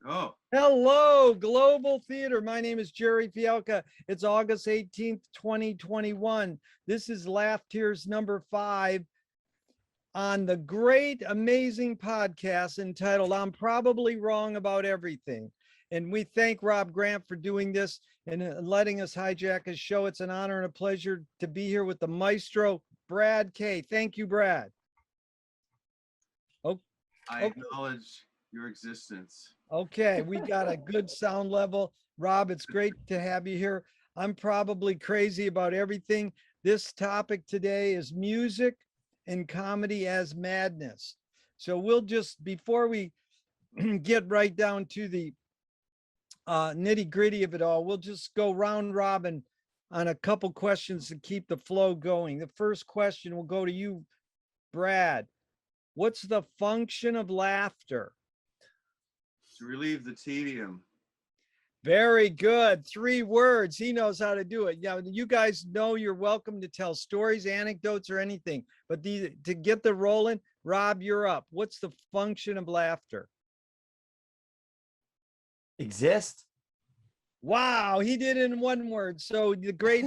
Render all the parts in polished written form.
Oh, Hello, Global Theater. My name is Gerry Fialka. It's August 18th, 2021. This is Laughtears number 5 on the great, amazing podcast entitled I'm Probably Wrong About Everything. And we thank Rob Grant for doing this and letting us hijack his show. It's an honor and a pleasure to be here with the maestro, Brad K. Thank you, Brad. Oh, I acknowledge your existence. okay, we got a good sound level. Rob, it's great to have you here. I'm probably crazy about everything. This topic today is music and comedy as madness. So we'll just, before we get right down to the nitty gritty of it all, we'll just go round robin on a couple questions to keep the flow going. The first question will go to you, Brad. What's the function of laughter? To relieve the tedium. Very good. 3 words. He knows how to do it. Yeah, you guys know you're welcome to tell stories, anecdotes, or anything. But to get the rolling, Rob, you're up. What's the function of laughter? Exist. Wow, he did it in 1 word. So the great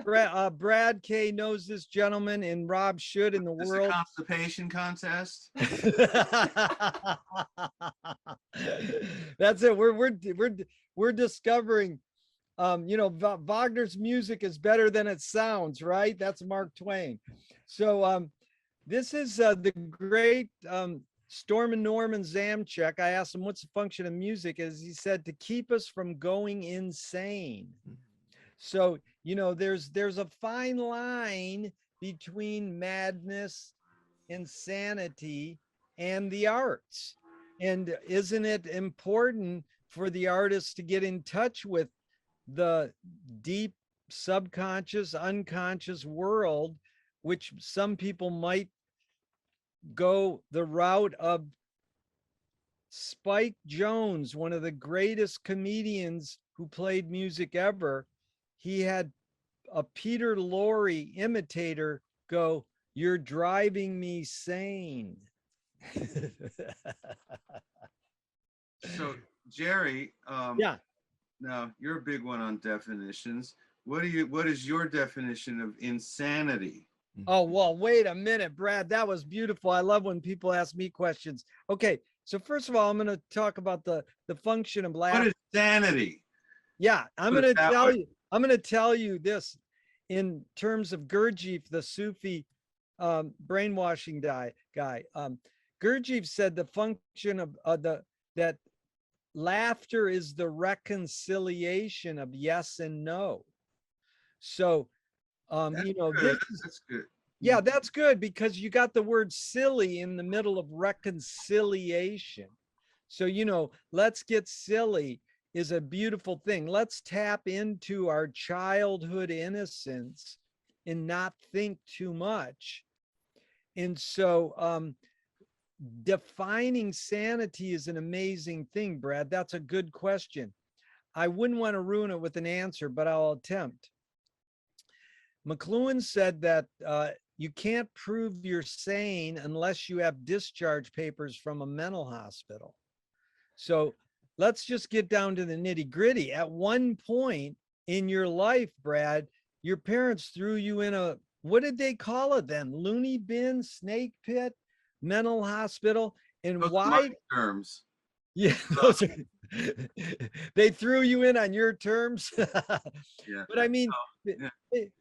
Brad K knows this gentleman, and Rob should in the Is world. a constipation contest? That's it. We're discovering, Wagner's music is better than it sounds, right? That's Mark Twain. So this is the great Storm and Norman Zamchek. I asked him what's the function of music, as he said, to keep us from going insane. So, there's a fine line between madness, insanity, and the arts. And isn't it important for the artists to get in touch with the deep subconscious, unconscious world, which some people might go the route of Spike Jones, one of the greatest comedians who played music ever. He had a Peter Lorre imitator go, "You're driving me sane." So, Gerry, Yeah. now you're a big one on definitions. What is your definition of insanity? Oh, well, wait a minute, Brad. That was beautiful. I love when people ask me questions. Okay, so first of all, I'm going to talk about the function of laughter. What is sanity? Yeah, I'm Put going it to that tell way. you. I'm going to tell you this in terms of Gurdjieff, the Sufi brainwashing guy. Gurdjieff said the function of that laughter is the reconciliation of yes and no. So, That's this good. is, That's good. yeah, that's good because you got the word silly in the middle of reconciliation. So, let's get silly is a beautiful thing. Let's tap into our childhood innocence and not think too much. And so, defining sanity is an amazing thing, Brad. That's a good question. I wouldn't want to ruin it with an answer, but I'll attempt. McLuhan said that you can't prove you're sane unless you have discharge papers from a mental hospital. So let's just get down to the nitty gritty. At one point in your life, Brad, your parents threw you in a, what did they call it then? Loony bin, snake pit, mental hospital. And Those are why? my terms. Yeah, they threw you in on your terms. Yeah. But I mean, yeah.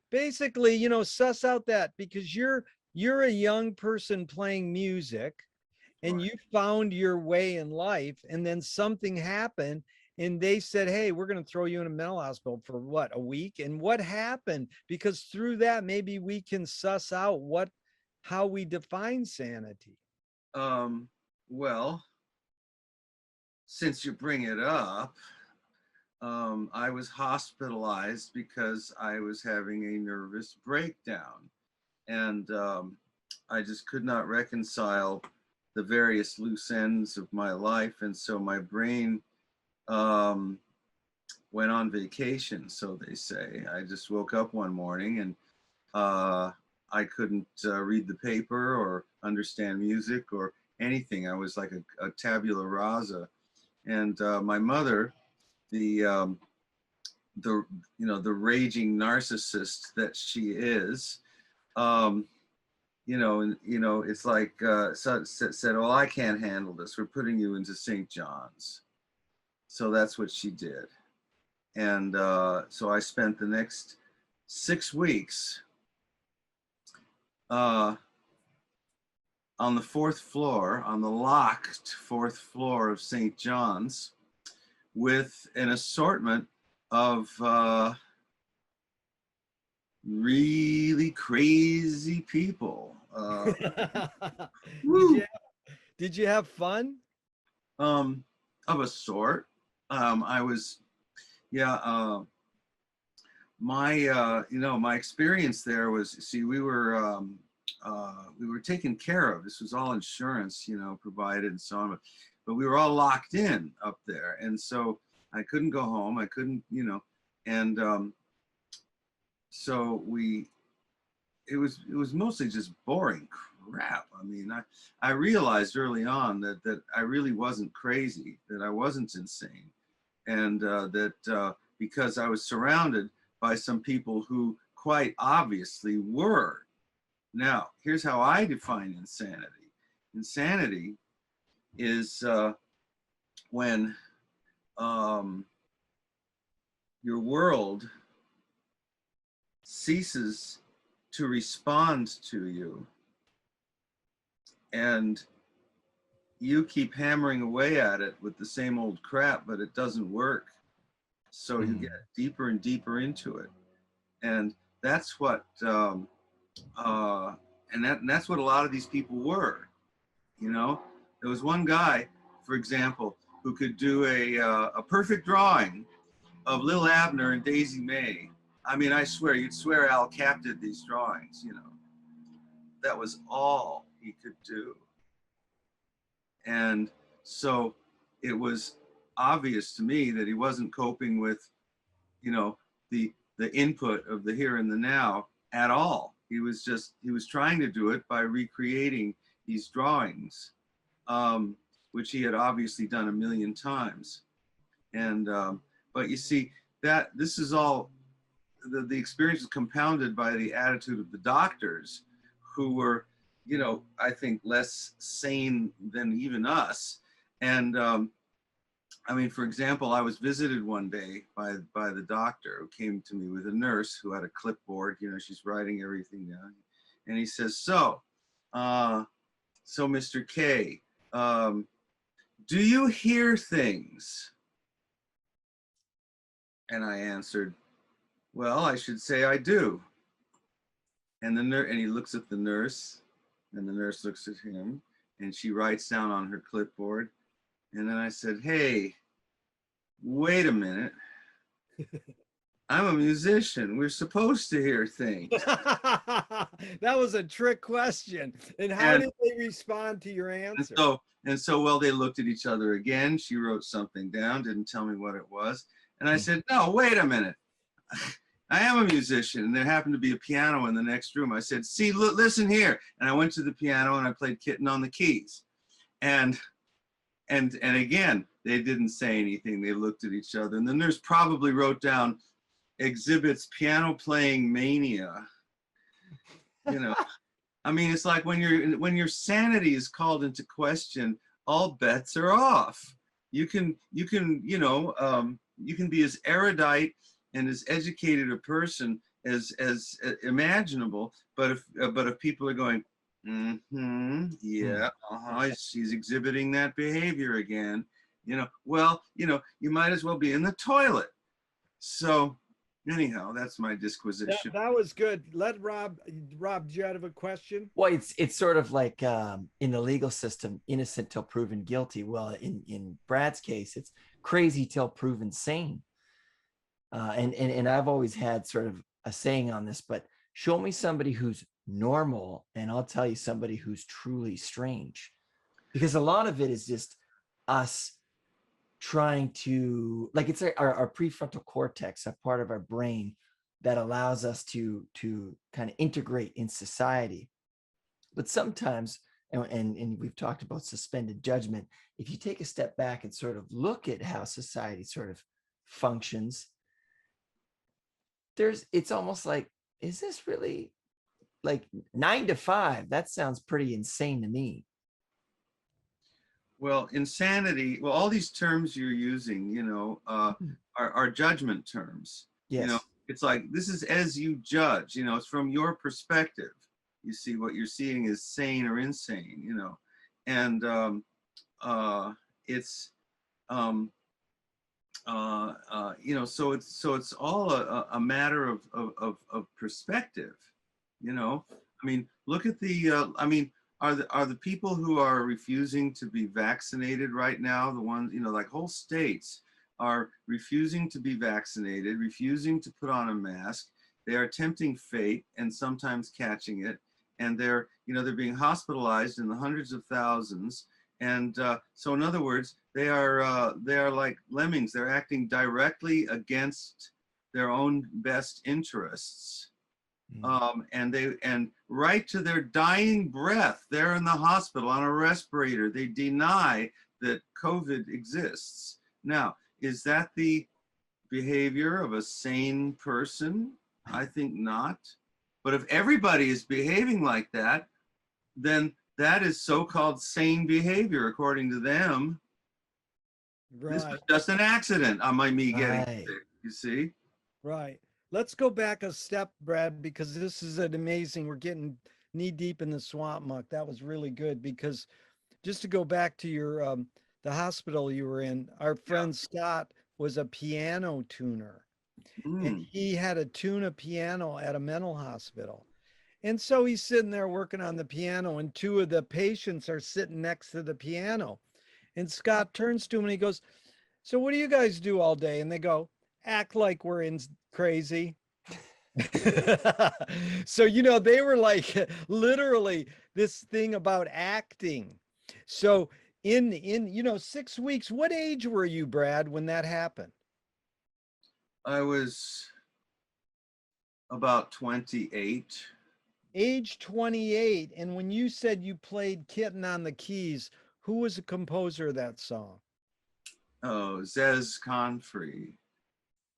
basically, suss out that because you're a young person playing music and Right. you found your way in life, and then something happened and they said, "Hey, we're going to throw you in a mental hospital for what, a week?" And what happened? Because through that, maybe we can suss out how we define sanity. Well, since you bring it up, I was hospitalized because I was having a nervous breakdown, and I just could not reconcile the various loose ends of my life, and so my brain went on vacation, so they say. I just woke up one morning and I couldn't read the paper or understand music or anything. I was like a tabula rasa. And my mother, the the the raging narcissist that she is, it's like said, "Well, I can't handle this. We're putting you into St. John's." So that's what she did. And so I spent the next 6 weeks on the fourth floor, on the locked fourth floor of St. John's, with an assortment of really crazy people. Did you have fun? Of a sort. I was, yeah. My experience there was, see, we were taken care of. This was all insurance, provided and so on. But we were all locked in up there, and so I couldn't go home. I couldn't, and so it was mostly just boring crap. I mean, I realized early on that I really wasn't crazy, that I wasn't insane, and that because I was surrounded by some people who quite obviously were. Now, here's how I define insanity. Insanity is when your world ceases to respond to you, and you keep hammering away at it with the same old crap, but it doesn't work. So you get deeper and deeper into it. And that's what, and that's what a lot of these people were. There was one guy, for example, who could do a perfect drawing of Lil Abner and Daisy May. I mean, I swear, you'd swear Al Cap did these drawings, That was all he could do. And so it was obvious to me that he wasn't coping with, the input of the here and the now at all. He was trying to do it by recreating these drawings, which he had obviously done a million times. And, but you see that this is all, the experience is compounded by the attitude of the doctors, who were, I think less sane than even us. And I mean, for example, I was visited one day by the doctor, who came to me with a nurse who had a clipboard, she's writing everything down. And he says, so Mr. K, do you hear things? And I answered, well, I should say I do. And he looks at the nurse, and the nurse looks at him, and she writes down on her clipboard. And then I said, hey, wait a minute. I'm a musician. We're supposed to hear things. That was a trick question. And how did they respond to your answer? Well, they looked at each other again. She wrote something down, didn't tell me what it was. And I said, no, wait a minute. I am a musician. And there happened to be a piano in the next room. I said, see, look, listen here. And I went to the piano and I played Kitten on the keys. And again, they didn't say anything. They looked at each other. And the nurse probably wrote down, exhibits piano playing mania. I mean, it's like when your sanity is called into question, all bets are off. You can be as erudite and as educated a person as imaginable, but if people are going, yeah, she's exhibiting that behavior again, well, you might as well be in the toilet. So anyhow, that's my disquisition. That was good. Let Rob, do you have a question? Well, it's sort of like in the legal system, innocent till proven guilty. Well, in Brad's case, it's crazy till proven sane. And I've always had sort of a saying on this, but show me somebody who's normal and I'll tell you somebody who's truly strange, because a lot of it is just us trying to, like, it's our prefrontal cortex, a part of our brain that allows us to kind of integrate in society. But sometimes and we've talked about suspended judgment. If you take a step back and sort of look at how society sort of functions, it's almost like, is this really like 9 to 5? That sounds pretty insane to me. Well, insanity, well, all these terms you're using, are judgment terms. Yes. It's like, this is as you judge, it's from your perspective. You see, what you're seeing is sane or insane, and it's, so it's all a matter of perspective, I mean, look at the, are the people who are refusing to be vaccinated right now, the ones, like whole states are refusing to be vaccinated, refusing to put on a mask. They are tempting fate and sometimes catching it. And they're being hospitalized in the hundreds of thousands. And so in other words, they are like lemmings. They're acting directly against their own best interests. And right to their dying breath, they're in the hospital on a respirator. They deny that COVID exists. Now, is that the behavior of a sane person? I think not. But if everybody is behaving like that, then that is so-called sane behavior according to them. Right. This was just an accident on me getting Right. sick, you see? Right. Let's go back a step, Brad, because this is an amazing, we're getting knee deep in the swamp muck. That was really good, because just to go back to your, the hospital you were in, our friend Scott was a piano tuner, and he had to tune a piano at a mental hospital. And so he's sitting there working on the piano, and two of the patients are sitting next to the piano. And Scott turns to him and he goes, "So what do you guys do all day?" And they go, "Act like we're in crazy." So, they were like literally this thing about acting. So in 6 weeks, what age were you, Brad, when that happened? I was about 28. Age 28. And when you said you played Kitten on the keys, who was the composer of that song? Oh, Zez Confrey.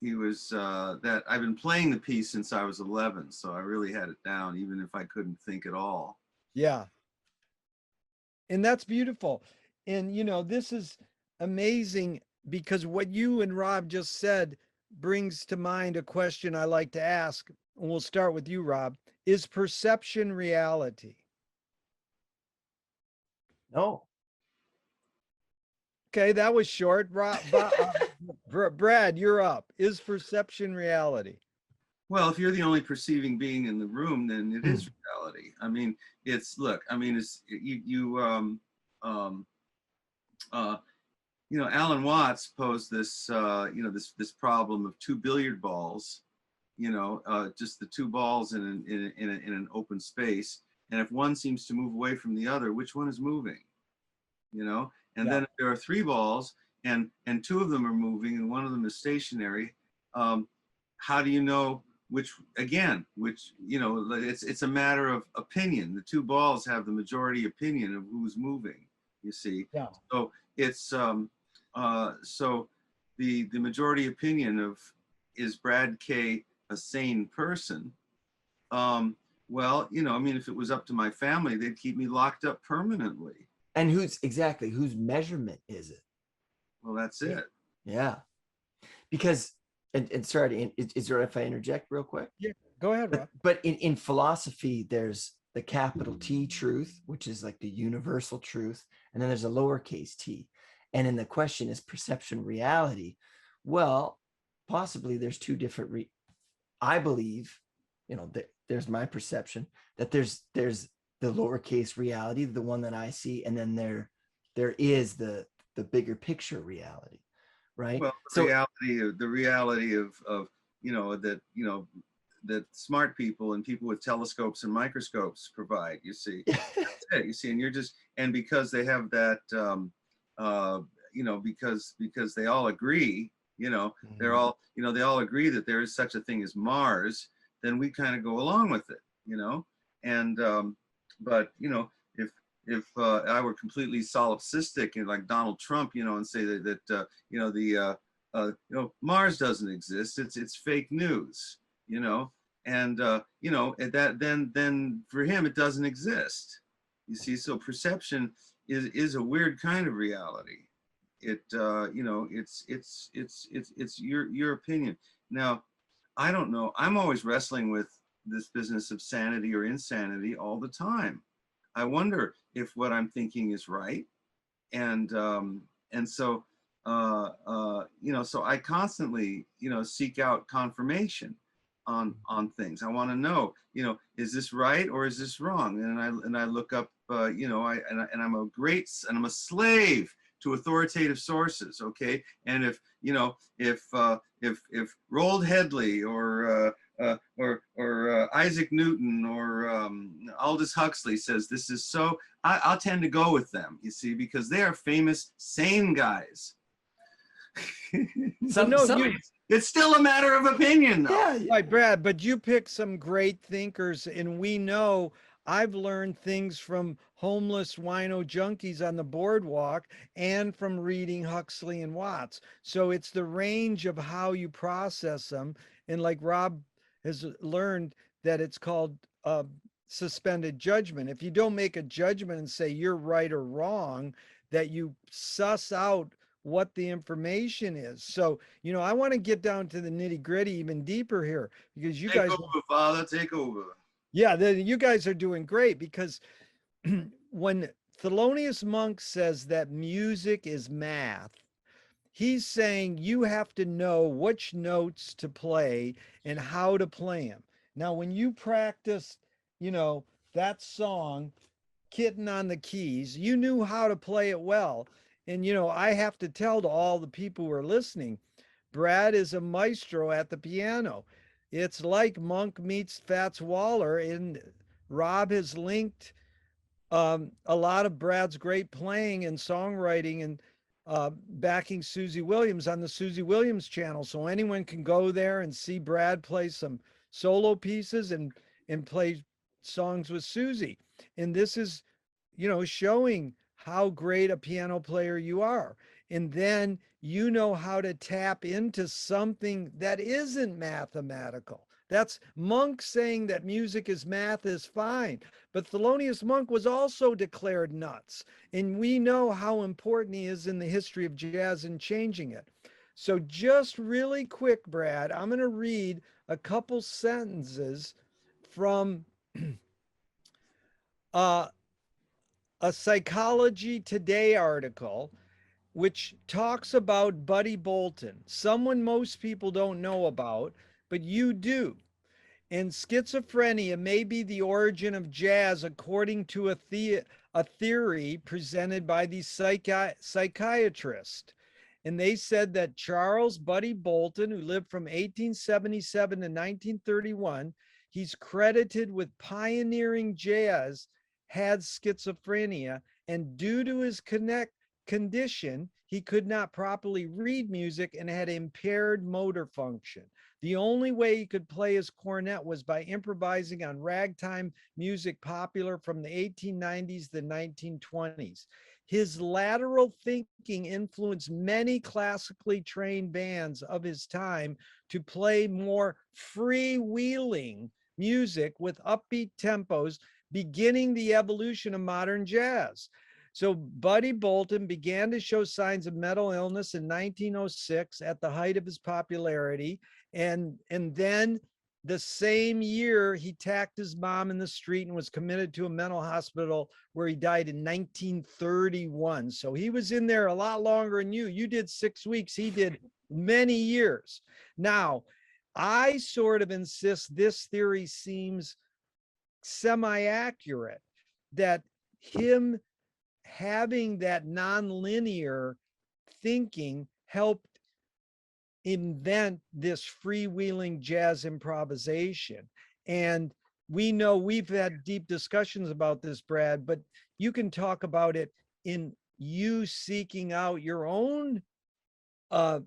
He was that I've been playing the piece since I was 11, so I really had it down, even if I couldn't think at all. Yeah. And that's beautiful. And, this is amazing, because what you and Rob just said brings to mind a question I like to ask. And we'll start with you, Rob. Is perception reality? No. Okay, that was short. Brad, you're up. Is perception reality? Well, if you're the only perceiving being in the room, then it is reality. I mean, it's Alan Watts posed this, this problem of two billiard balls, just the two balls in an open space, and if one seems to move away from the other, which one is moving? And then if there are three balls and two of them are moving and one of them is stationary, how do you know which? It's a matter of opinion. The two balls have the majority opinion of who's moving, you see. Yeah. So it's so the majority opinion of, is Brad K a sane person? Well, if it was up to my family, they'd keep me locked up permanently. And whose measurement is it? Well, that's it. Yeah. Because, and sorry, is there, if I interject real quick? Yeah, go ahead, Rob. But in philosophy, there's the capital T truth, which is like the universal truth. And then there's a lowercase t. And then the question is perception reality. Well, possibly there's two different, I believe, there's my perception that there's the lowercase reality, the one that I see, and then there is the bigger picture reality, right? Well, the reality of that smart people and people with telescopes and microscopes provide. You see, that's it, you see, and you're just, and because they have that, because they all agree, they're all, they all agree that there is such a thing as Mars. Then we kind of go along with it, and. But I were completely solipsistic and like Donald Trump, and say that Mars doesn't exist. It's fake news, and that then for him it doesn't exist. You see, so perception is a weird kind of reality. It's your opinion. Now, I don't know. I'm always wrestling with this business of sanity or insanity all the time. I wonder if what I'm thinking is right, and so so I constantly seek out confirmation on things. I want to know, is this right or is this wrong? And I look up, and I'm a slave to authoritative sources. Okay, and if Roald Headley or Isaac Newton or Aldous Huxley says this is so, I'll tend to go with them, you see, because they are famous, sane guys. It's still a matter of opinion, though. Yeah, right, Brad, but you pick some great thinkers, and we know I've learned things from homeless wino junkies on the boardwalk and from reading Huxley and Watts. So it's the range of how you process them. And like Rob has learned, that it's called suspended judgment. If you don't make a judgment and say you're right or wrong, that you suss out what the information is. So, I want to get down to the nitty gritty even deeper here, because you take guys over, Father, take over. Yeah, you guys are doing great, because when Thelonious Monk says that music is math, he's saying you have to know which notes to play and how to play them. Now, when you practiced, that song, Kitten on the Keys, you knew how to play it well. And, I have to tell to all the people who are listening, Brad is a maestro at the piano. It's like Monk meets Fats Waller, and Rob has linked a lot of Brad's great playing and songwriting and backing Suzy Williams on the Suzy Williams channel. So anyone can go there and see Brad play some solo pieces and play songs with Suzy. And this is, showing how great a piano player you are. And then you know how to tap into something that isn't mathematical. That's Monk saying that music is math is fine. But Thelonious Monk was also declared nuts. And we know how important he is in the history of jazz and changing it. So just really quick, Brad, I'm going to read a couple sentences from a Psychology Today article, which talks about Buddy Bolton, someone most people don't know about, but you do. And schizophrenia may be the origin of jazz, according to a theory presented by the psychiatrist. And they said that Charles Buddy Bolton, who lived from 1877 to 1931, he's credited with pioneering jazz, had schizophrenia, and due to his condition, he could not properly read music and had impaired motor function. The only way he could play his cornet was by improvising on ragtime music popular from the 1890s to the 1920s. His lateral thinking influenced many classically trained bands of his time to play more freewheeling music with upbeat tempos, beginning the evolution of modern jazz. So Buddy Bolton began to show signs of mental illness in 1906 at the height of his popularity. And then the same year, he attacked his mom in the street and was committed to a mental hospital where he died in 1931. So he was in there a lot longer than you. You did 6 weeks. He did many years. Now, I sort of insist this theory seems semi-accurate, that him having that non-linear thinking helped invent this freewheeling jazz improvisation. And we know we've had deep discussions about this, Brad, but you can talk about it in you seeking out your own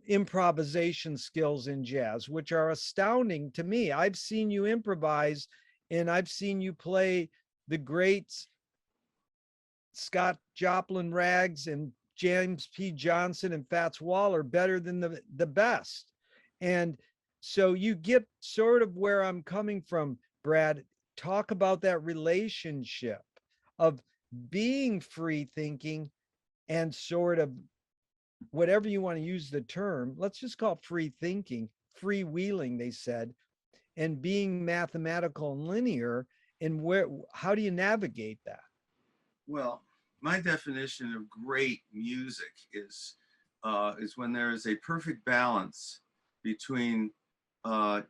improvisation skills in jazz, which are astounding to me. I've seen you improvise, and I've seen you play the greats Scott Joplin Rags and James P. Johnson and Fats Waller better than the best. And so you get sort of where I'm coming from, Brad. Talk about that relationship of being free thinking and sort of whatever you want to use the term, let's just call it free thinking, freewheeling, they said, and being mathematical and linear. And how do you navigate that? Well, my definition of great music is when there is a perfect balance between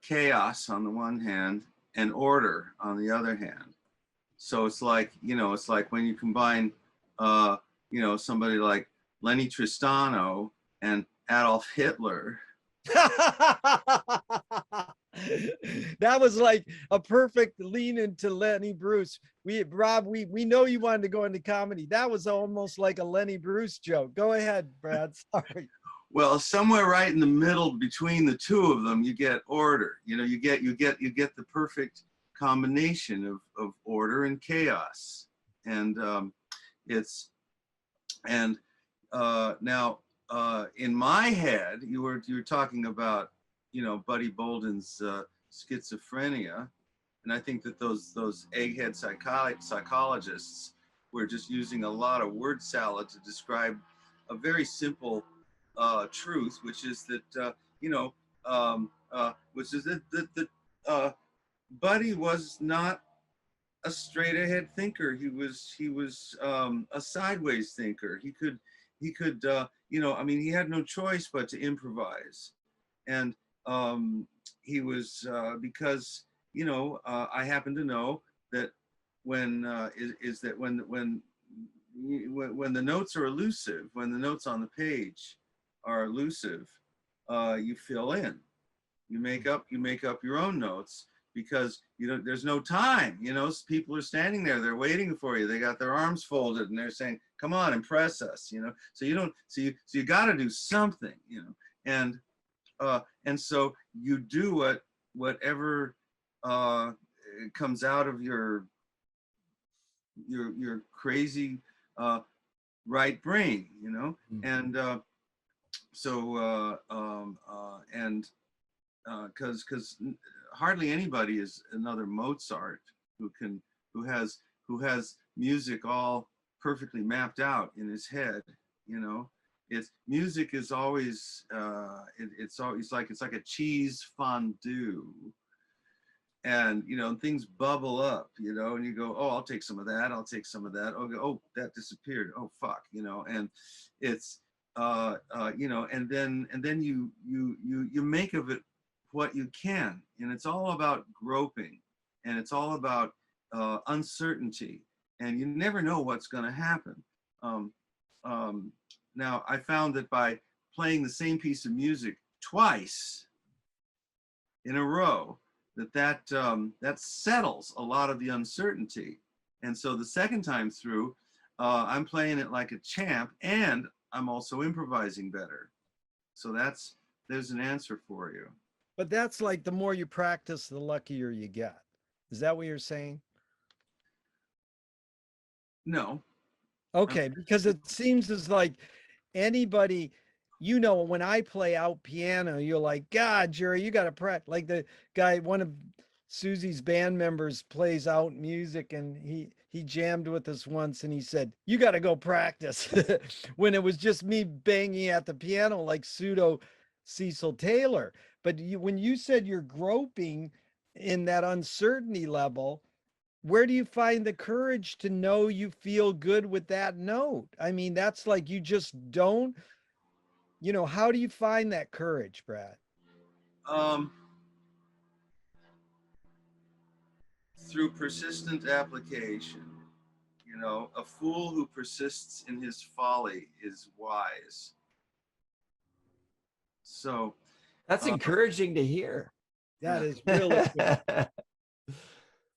chaos on the one hand and order on the other hand. So it's like, it's like when you combine, somebody like Lenny Tristano and Adolf Hitler. That was like a perfect lean into Lenny Bruce. Rob, we know you wanted to go into comedy. That was almost like a Lenny Bruce joke. Go ahead, Brad. Sorry. Well, somewhere right in the middle between the two of them, you get order. You get the perfect combination of order and chaos. And now in my head, you were talking about Buddy Bolden's schizophrenia, and I think that those egghead psychologists were just using a lot of word salad to describe a very simple truth, which is that Buddy was not a straight ahead thinker. He was a sideways thinker. He could he had no choice but to improvise. And he was because I happen to know that when the notes are elusive, when the notes on the page are elusive, you fill in, you make up your own notes, because there's no time. People are standing there, they're waiting for you, they got their arms folded and they're saying, come on, impress us. So you got to do something. And so you do whatever comes out of your crazy right brain, and because hardly anybody is another Mozart who has music all perfectly mapped out in his head. Music is always it's like a cheese fondue, and things bubble up, and you go, oh, I'll take some of that, oh, that disappeared, oh fuck, and it's and then you make of it what you can, and it's all about groping, and it's all about uncertainty, and you never know what's going to happen. Now, I found that by playing the same piece of music twice in a row, that settles a lot of the uncertainty. And so the second time through, I'm playing it like a champ, and I'm also improvising better. So there's an answer for you. But that's like the more you practice, the luckier you get. Is that what you're saying? No. Okay, because it seems as like anybody, when I play out piano, you're like, God, Gerry, you got to practice. Like the guy, one of Suzy's band members plays out music, and he jammed with us once, and he said, you got to go practice, when it was just me banging at the piano like pseudo Cecil Taylor. But when you said you're groping in that uncertainty level, where do you find the courage to know you feel good with that note? I mean, that's like, you just don't, how do you find that courage, Brad? Through persistent application. A fool who persists in his folly is wise. So that's encouraging to hear. That is really good.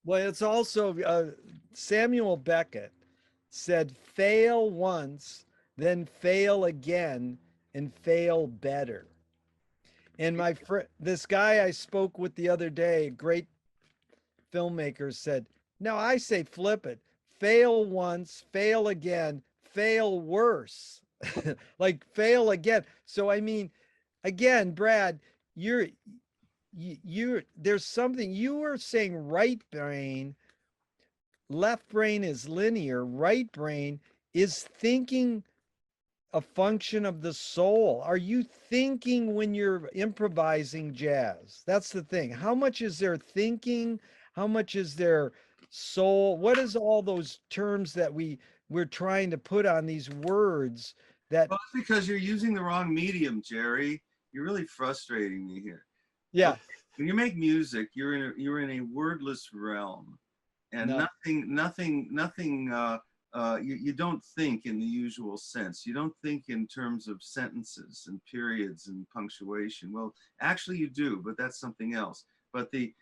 Well, it's also Samuel Beckett said, fail once, then fail again, and fail better. And my friend, this guy I spoke with the other day, a great filmmaker, said, no, I say flip it. fail once, fail again, fail worse, like fail again. So I mean, again, Brad, you're there's something you were saying. Right brain, left brain is linear. Right brain is thinking, a function of the soul. Are you thinking when you're improvising jazz? That's the thing. How much is there thinking? How much is there soul? What is all those terms that we're trying to put on these words that, Well, it's because you're using the wrong medium, Gerry. You're really frustrating me here. yeah, Okay. When you make music, you're in a wordless realm, and no. nothing. You don't think in the usual sense. You don't think in terms of sentences and periods and punctuation. Well, actually, you do, but that's something else. But the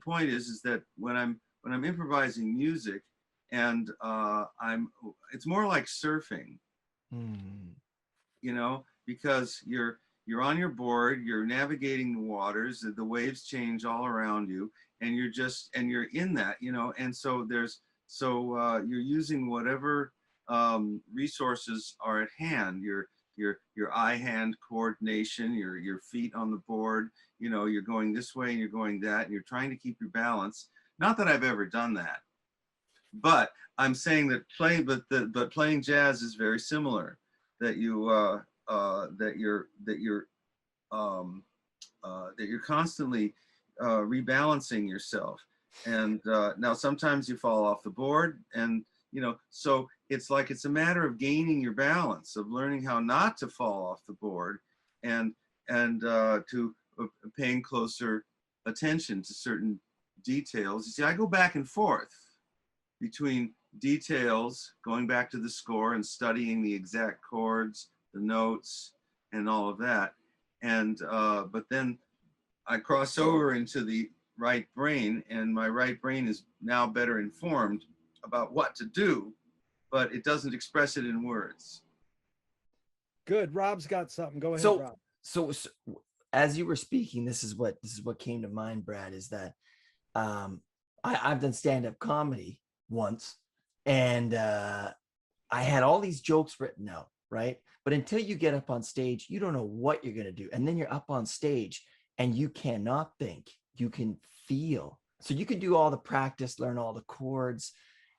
point is that when I'm improvising music, and it's more like surfing, you know, because you're on your board, you're navigating the waters, the waves change all around you, and you're in that, you know, and so you're using whatever resources are at hand, your eye-hand coordination, your feet on the board, you know, you're going this way and you're going that, and you're trying to keep your balance. Not that I've ever done that, but I'm saying that playing jazz is very similar. That you're constantly rebalancing yourself. And now sometimes you fall off the board, and you know, so it's like it's a matter of gaining your balance, of learning how not to fall off the board, and to paying closer attention to certain details. You see, I go back and forth between details, going back to the score and studying the exact chords, the notes, and all of that. And but then I cross over into the right brain, and my right brain is now better informed about what to do, but it doesn't express it in words. Good. Rob's got something. Go ahead, So, Rob. so as you were speaking, this is what came to mind, Brad, is that I've done stand-up comedy once, and I had all these jokes written out, right? But until you get up on stage, you don't know what you're going to do. And then you're up on stage and you cannot think, you can feel. So you can do all the practice, learn all the chords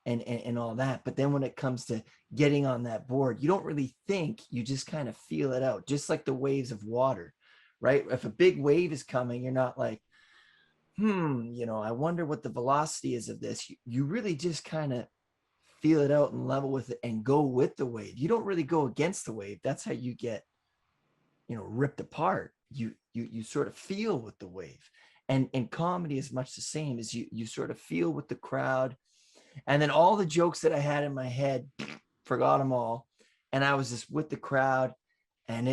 and all that. But then when it comes to getting on that board, you don't really think, you just kind of feel it out, just like the waves of water, right? If a big wave is coming, you're not like, you know, I wonder what the velocity is of this. You really just kind of feel it out and level with it and go with the wave. You don't really go against the wave. That's how you get, you know, ripped apart. You sort of feel with the wave. And comedy is much the same, as you sort of feel with the crowd. And then all the jokes that I had in my head, forgot them all. And I was just with the crowd. And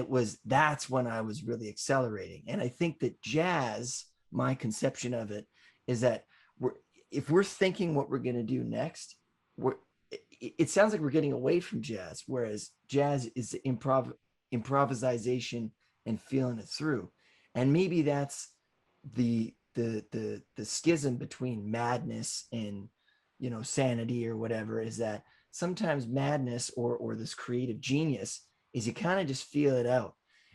that's when I was really accelerating. And I think that jazz, my conception of it, is that if we're thinking what we're going to do next, it sounds like we're getting away from jazz, whereas jazz is improvisation and feeling it through. And maybe that's the schism between madness and, you know, sanity or whatever, is that sometimes madness or this creative genius is you kind of just feel it out.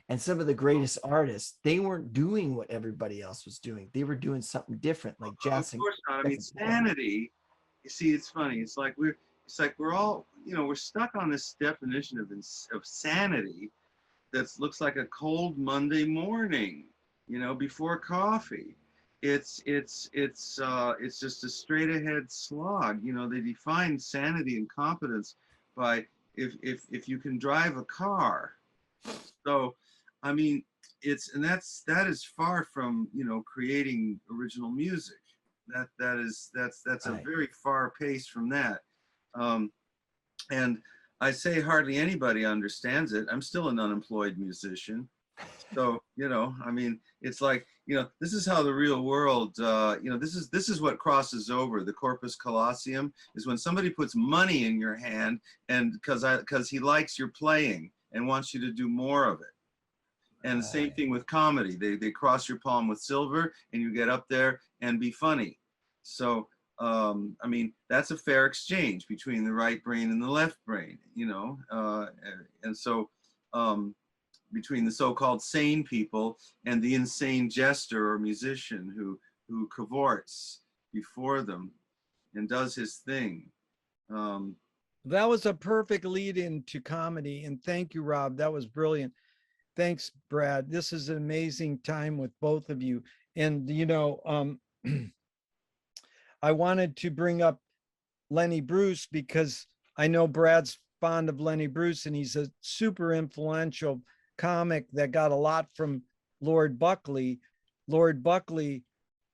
And some of the greatest artists, they weren't doing what everybody else was doing. They were doing something different, like jazz. Of course not. I mean, sanity, you see, it's funny. It's like we're all, you know, we're stuck on this definition of sanity that looks like a cold Monday morning, you know, before coffee. It's just a straight ahead slog. You know, they define sanity and competence by if you can drive a car. So, I mean, that is far from, you know, creating original music. That's a Right. very far pace from that. And I say hardly anybody understands it. I'm still an unemployed musician. So, you know, I mean, it's like, you know, this is how the real world, you know, this is what crosses over. The corpus callosum is when somebody puts money in your hand, and because he likes your playing and wants you to do more of it. And the same thing with comedy. They cross your palm with silver, and you get up there and be funny. So I mean, that's a fair exchange between the right brain and the left brain, you know, and so between the so-called sane people and the insane jester or musician who cavorts before them and does his thing. That was a perfect lead into comedy. And thank you, Rob. That was brilliant. Thanks, Brad. This is an amazing time with both of you. And, you know, I wanted to bring up Lenny Bruce because I know Brad's fond of Lenny Bruce, and he's a super influential comic that got a lot from Lord Buckley. Lord Buckley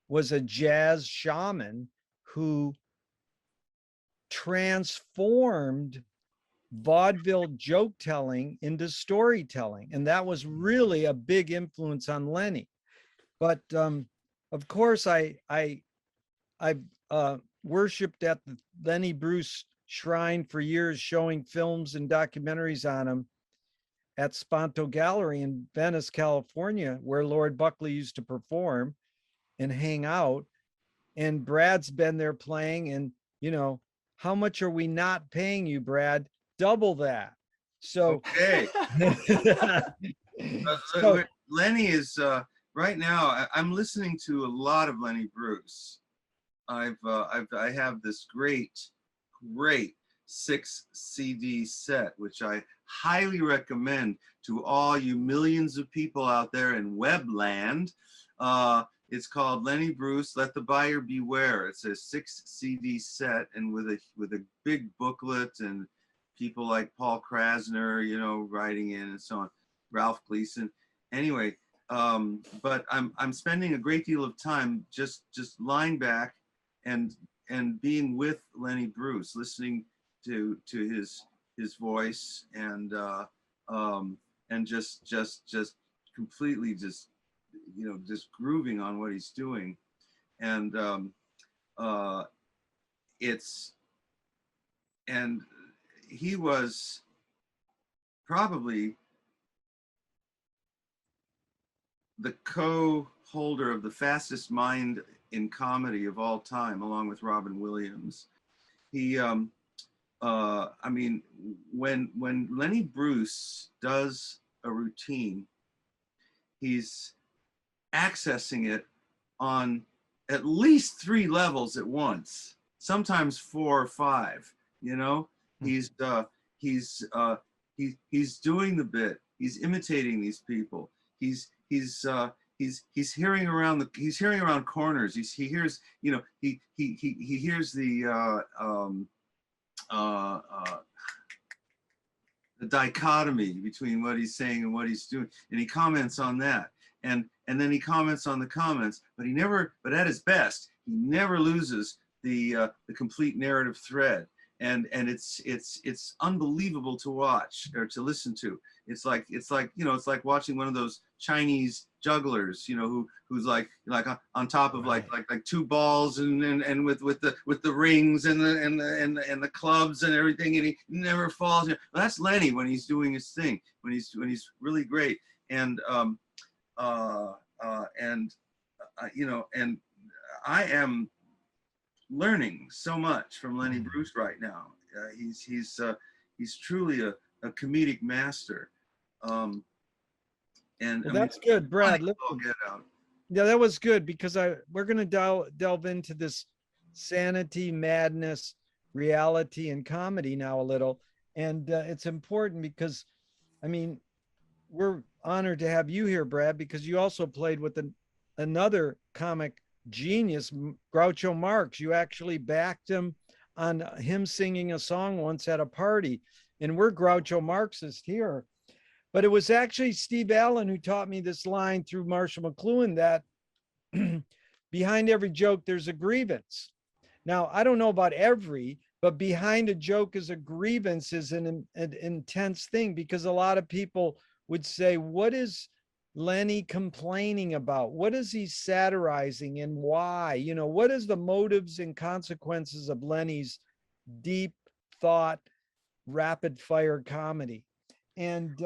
was a jazz shaman who transformed vaudeville joke telling into storytelling, and that was really a big influence on Lenny. But of course, I've worshipped at the Lenny Bruce shrine for years, showing films and documentaries on him at Sponto Gallery in Venice, California, where Lord Buckley used to perform and hang out. And Brad's been there playing, and you know, how much are we not paying you, Brad? Double that. So Okay. so Lenny is right now. I'm listening to a lot of Lenny Bruce. I have this great 6 CD set, which I highly recommend to all you millions of people out there in webland. It's called Lenny Bruce, Let the Buyer Beware. It's a 6 CD set, and with a big booklet, and people like Paul Krasner, you know, writing in and so on, Ralph Gleason. Anyway, but I'm spending a great deal of time just lying back and being with Lenny Bruce, listening to his voice, and just completely just, you know, just grooving on what he's doing. And he was probably the co-holder of the fastest mind in comedy of all time, along with Robin Williams. He, I mean, when Lenny Bruce does a routine, he's accessing it on at least 3 levels at once, sometimes 4 or 5. You know, he's doing the bit. He's imitating these people. He's hearing around corners. He hears, you know, he hears the dichotomy between what he's saying and what he's doing, and he comments on that, and then he comments on the comments, but at his best, he never loses the complete narrative thread. And it's unbelievable to watch or to listen to. It's like, you know, it's like watching one of those Chinese jugglers, you know, who's like on top of like 2 balls and with the rings and the clubs and everything, and he never falls. Well, that's Lenny when he's doing his thing, when he's really great. And you know, and I am learning so much from Lenny Bruce right now. He's truly a comedic master. And well, I mean, that's good, Brad. I'll get out. Yeah, that was good, because we're going to delve into this sanity, madness, reality, and comedy now a little. And it's important because, I mean, we're honored to have you here, Brad, because you also played with another comic genius, Groucho Marx. You actually backed him on him singing a song once at a party, and we're Groucho Marxists here. But it was actually Steve Allen who taught me this line through Marshall McLuhan, that behind every joke, there's a grievance. Now, I don't know about every, but behind a joke is a grievance is an intense thing, because a lot of people would say, what is Lenny complaining about? What is he satirizing, and why? You know, what is the motives and consequences of Lenny's deep thought, rapid fire comedy? And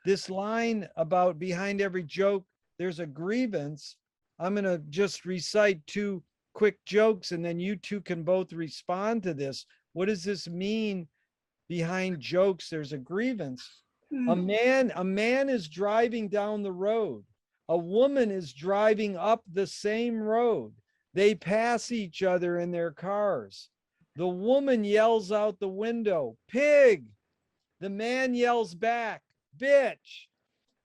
this line about behind every joke, there's a grievance. I'm going to just recite 2 quick jokes, and then you two can both respond to this. What does this mean behind jokes? There's a grievance. A man is driving down the road. A woman is driving up the same road. They pass each other in their cars. The woman yells out the window, "Pig." The man yells back, "Bitch."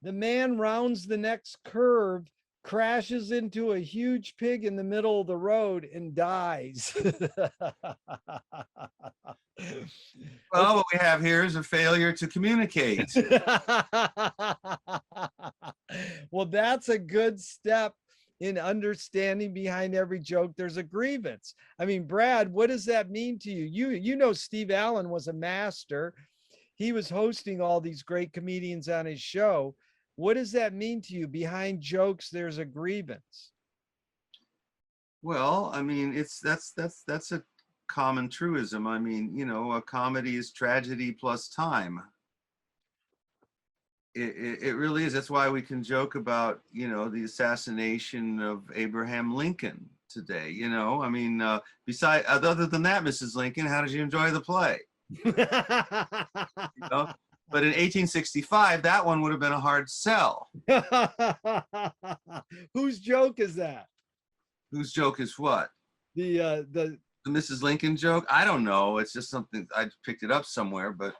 The man rounds the next curve, crashes into a huge pig in the middle of the road, and dies. Well, what we have here is a failure to communicate. Well, that's a good step in understanding behind every joke there's a grievance. I mean, Brad, what does that mean to you? You know Steve Allen was a master. He was hosting all these great comedians on his show. What does that mean to you? Behind jokes there's a grievance. Well, I mean, that's a common truism. I mean, you know, a comedy is tragedy plus time. It really is. That's why we can joke about, you know, the assassination of Abraham Lincoln today. You know, I mean, other than that, Mrs. Lincoln, how did you enjoy the play? You know? But in 1865, that one would have been a hard sell. Whose joke is that? Whose joke is what? The Mrs. Lincoln joke? I don't know. It's just something I picked it up somewhere, but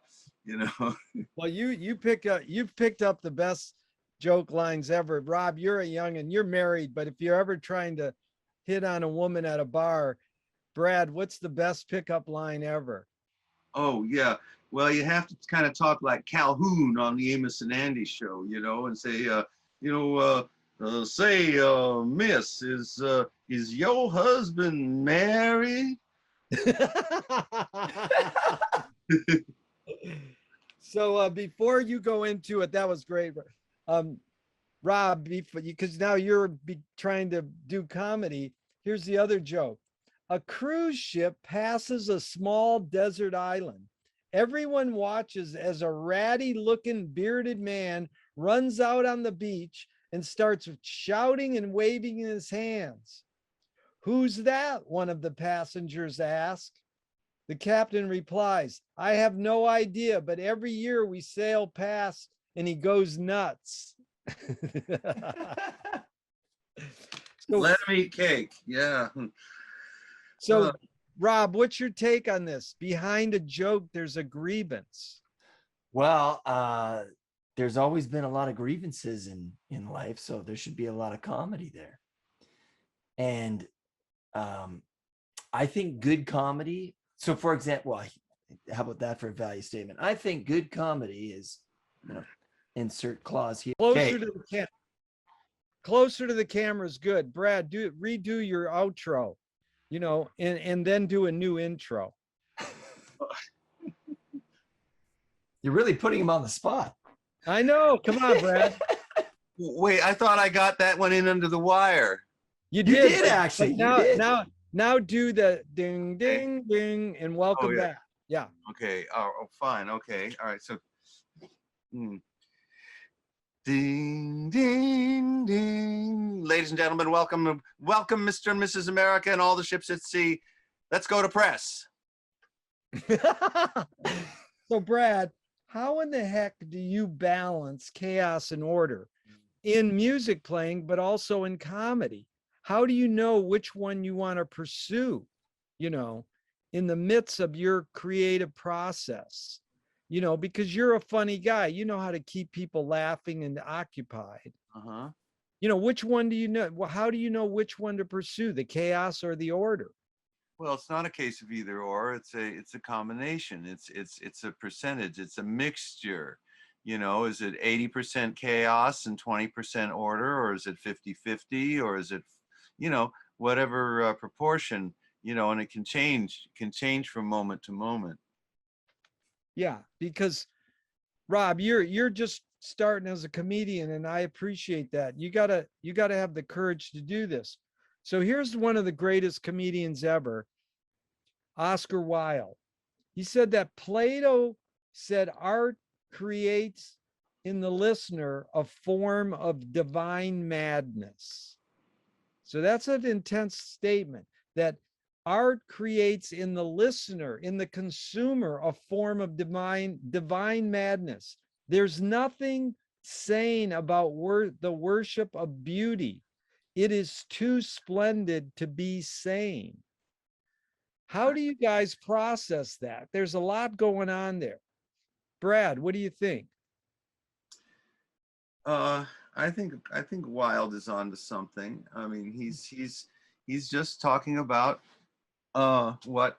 you know. Well, you've picked up the best joke lines ever. Rob, you're a youngin', you're married, but if you're ever trying to hit on a woman at a bar, Brad, what's the best pickup line ever? Oh yeah. Well, you have to kind of talk like Calhoun on the Amos and Andy show, you know, and say, say, Miss, is your husband married? So before you go into it, that was great. Rob, because now you're trying to do comedy. Here's the other joke. A cruise ship passes a small desert island. Everyone watches as a ratty looking bearded man runs out on the beach and starts shouting and waving in his hands. "Who's that?" one of the passengers asked. The captain replies, "I have no idea, but every year we sail past and he goes nuts." Let him eat cake. Yeah. So, Rob, what's your take on this? Behind a joke, there's a grievance. Well, there's always been a lot of grievances in life, so there should be a lot of comedy there. And I think good comedy. So, for example, well, how about that for a value statement? I think good comedy is, you know, insert clause here. Closer to the camera is good. Brad, redo your outro, you know, and then do a new intro. You're really putting him on the spot. I know. Come on, Brad. Wait, I thought I got that one in under the wire. You did actually. Now do the ding, ding, ding, and welcome back. Yeah. Okay. Oh, fine. Okay. All right. So, ding, ding, ding. Ladies and gentlemen, welcome, Mr. and Mrs. America and all the ships at sea. Let's go to press. So, Brad, how in the heck do you balance chaos and order in music playing, but also in comedy? How do you know which one you want to pursue, you know, in the midst of your creative process? You know, because you're a funny guy, you know how to keep people laughing and occupied. You know, which one do you know? Well, how do you know which one to pursue, the chaos or the order? Well, it's not a case of either or. It's a combination. It's a percentage. It's a mixture. You know, is it 80% chaos and 20% order, or is it 50-50, or is it, you know, whatever proportion, you know, and it can change from moment to moment. Yeah, because Rob, you're just starting as a comedian, and I appreciate that. You gotta have the courage to do this. So here's one of the greatest comedians ever, Oscar Wilde. He said that Plato said art creates in the listener a form of divine madness. So that's an intense statement. that art creates in the listener, in the consumer, a form of divine madness. There's nothing sane about the worship of beauty. It is too splendid to be sane. How do you guys process that? There's a lot going on there. Brad, what do you think? I think Wilde is onto something. I mean, he's just talking about what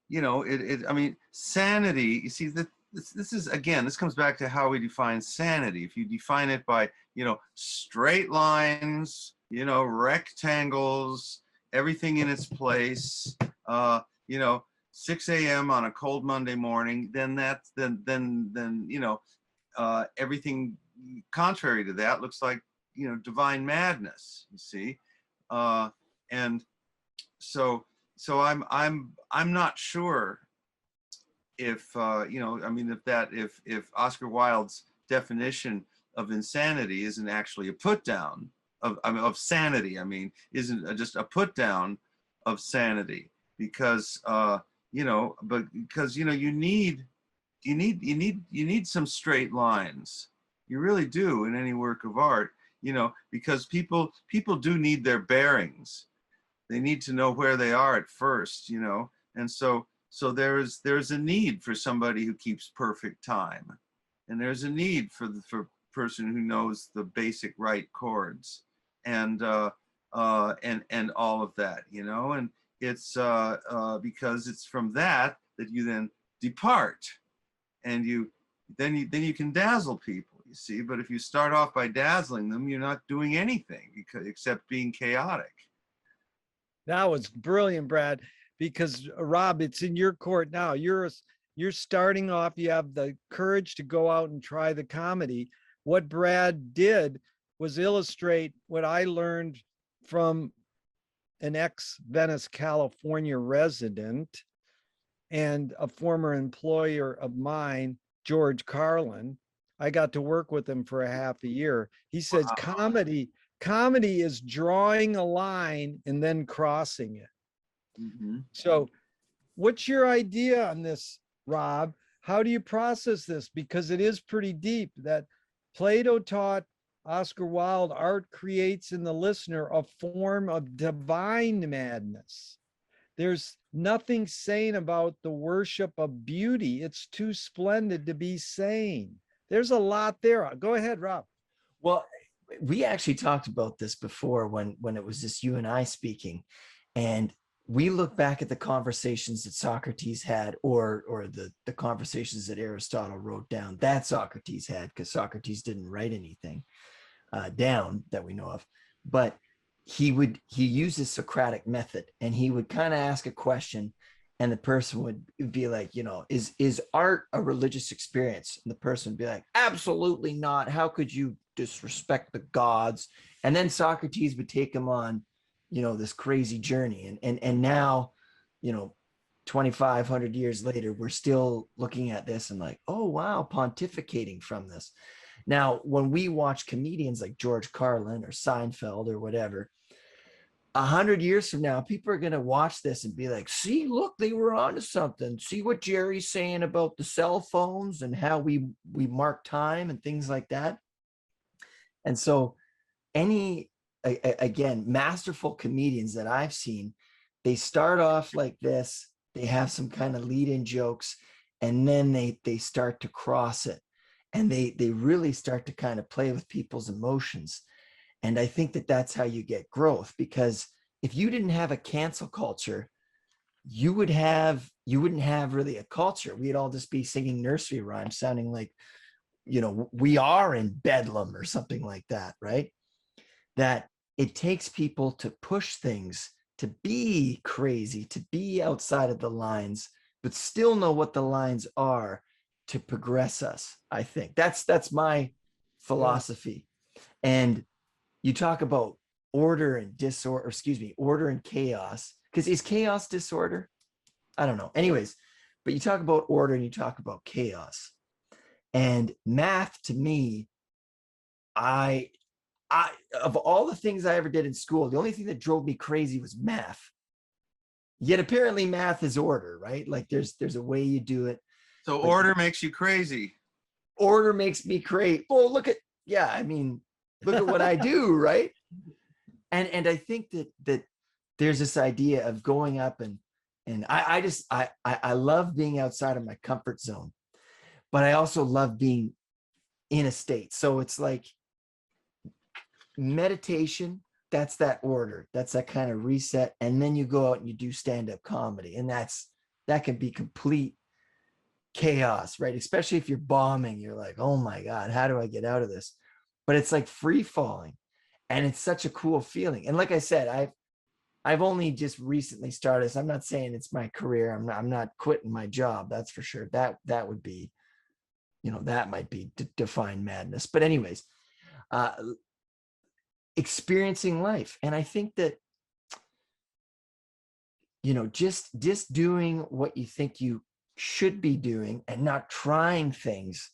you know. I mean, sanity. You see, this is, again, this comes back to how we define sanity. If you define it by, you know, straight lines, you know, rectangles, everything in its place, you know, 6 a.m. on a cold Monday morning, then that's then you know, everything contrary to that looks like, you know, divine madness. You see, and so I'm not sure if you know, I mean, if Oscar Wilde's definition of insanity isn't actually a put down of sanity. I mean, isn't just a put down of sanity, because you know, but because, you know, you need some straight lines. You really do in any work of art, you know, because people do need their bearings. They need to know where they are at first, you know, and so there's a need for somebody who keeps perfect time, and there's a need for person who knows the basic right chords, and all of that, you know, and it's because it's from that you then depart, and then you can dazzle people, you see. But if you start off by dazzling them, you're not doing anything except being chaotic. That was brilliant, Brad, because Rob, it's in your court now. You're starting off, you have the courage to go out and try the comedy. What Brad did was illustrate what I learned from an ex-Venice, California resident and a former employer of mine, George Carlin. I got to work with him for a half a year. He says, wow, comedy is drawing a line and then crossing it. Mm-hmm. So what's your idea on this, Rob? How do you process this? Because it is pretty deep. That Plato taught Oscar Wilde, art creates in the listener a form of divine madness. There's nothing sane about the worship of beauty. It's too splendid to be sane. There's a lot there. Go ahead, Rob. Well, we actually talked about this before when it was just you and I speaking, and we look back at the conversations that Socrates had, or the conversations that Aristotle wrote down that Socrates had, because Socrates didn't write anything down that we know of, but he used the Socratic method, and he would kind of ask a question, and the person would be like, you know, is art a religious experience? And the person would be like, absolutely not. How could you disrespect the gods? And then Socrates would take him on, you know, this crazy journey. And now, you know, 2,500 years later, we're still looking at this and like, oh, wow, pontificating from this. Now, when we watch comedians like George Carlin or Seinfeld or whatever, 100 years from now, people are going to watch this and be like, see, look, they were onto something. See what Gerry's saying about the cell phones and how we mark time and things like that. And so again, masterful comedians that I've seen, they start off like this, they have some kind of lead-in jokes, and then they start to cross it. And they really start to kind of play with people's emotions. And I think that that's how you get growth, because if you didn't have a cancel culture, you wouldn't have really a culture. We'd all just be singing nursery rhymes, sounding like, you know, we are in Bedlam or something like that, right? That it takes people to push things, to be crazy, to be outside of the lines, but still know what the lines are to progress us. I think that's my philosophy. And you talk about order and disorder, order and chaos, because is chaos disorder? I don't know. Anyways, but you talk about order and you talk about chaos. And math, to me, of all the things I ever did in school, the only thing that drove me crazy was math. Yet apparently math is order, right? Like there's a way you do it. So order makes you crazy. Order makes me crazy. Well, look at, yeah, I mean, look at what I do, right? And I think that there's this idea of going up and I love being outside of my comfort zone, but I also love being in a state. So it's like meditation, that's that order, that's that kind of reset. And then you go out and you do stand-up comedy. And that can be complete chaos, right? Especially if you're bombing, you're like, oh my God, how do I get out of this? But it's like free falling. And it's such a cool feeling. And like I said, I've only just recently started this. I'm not saying it's my career. I'm not quitting my job. That's for sure. That would be, that might be define madness. But anyways, experiencing life. And I think that, just doing what you think you should be doing and not trying things,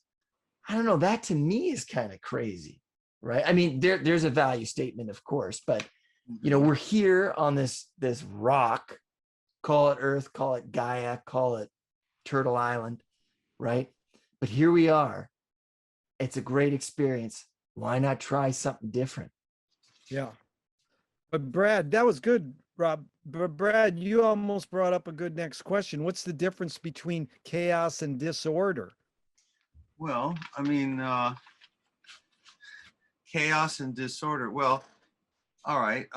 I don't know, that to me is kind of crazy, right? I mean, there's a value statement, of course, but we're here on this rock, call it Earth, call it Gaia, call it Turtle Island, right? But here we are. It's a great experience. Why not try something different? Yeah. But Brad, that was good, Rob. But Brad, you almost brought up a good next question. What's the difference between chaos and disorder? Well, I mean, chaos and disorder. Well, all right.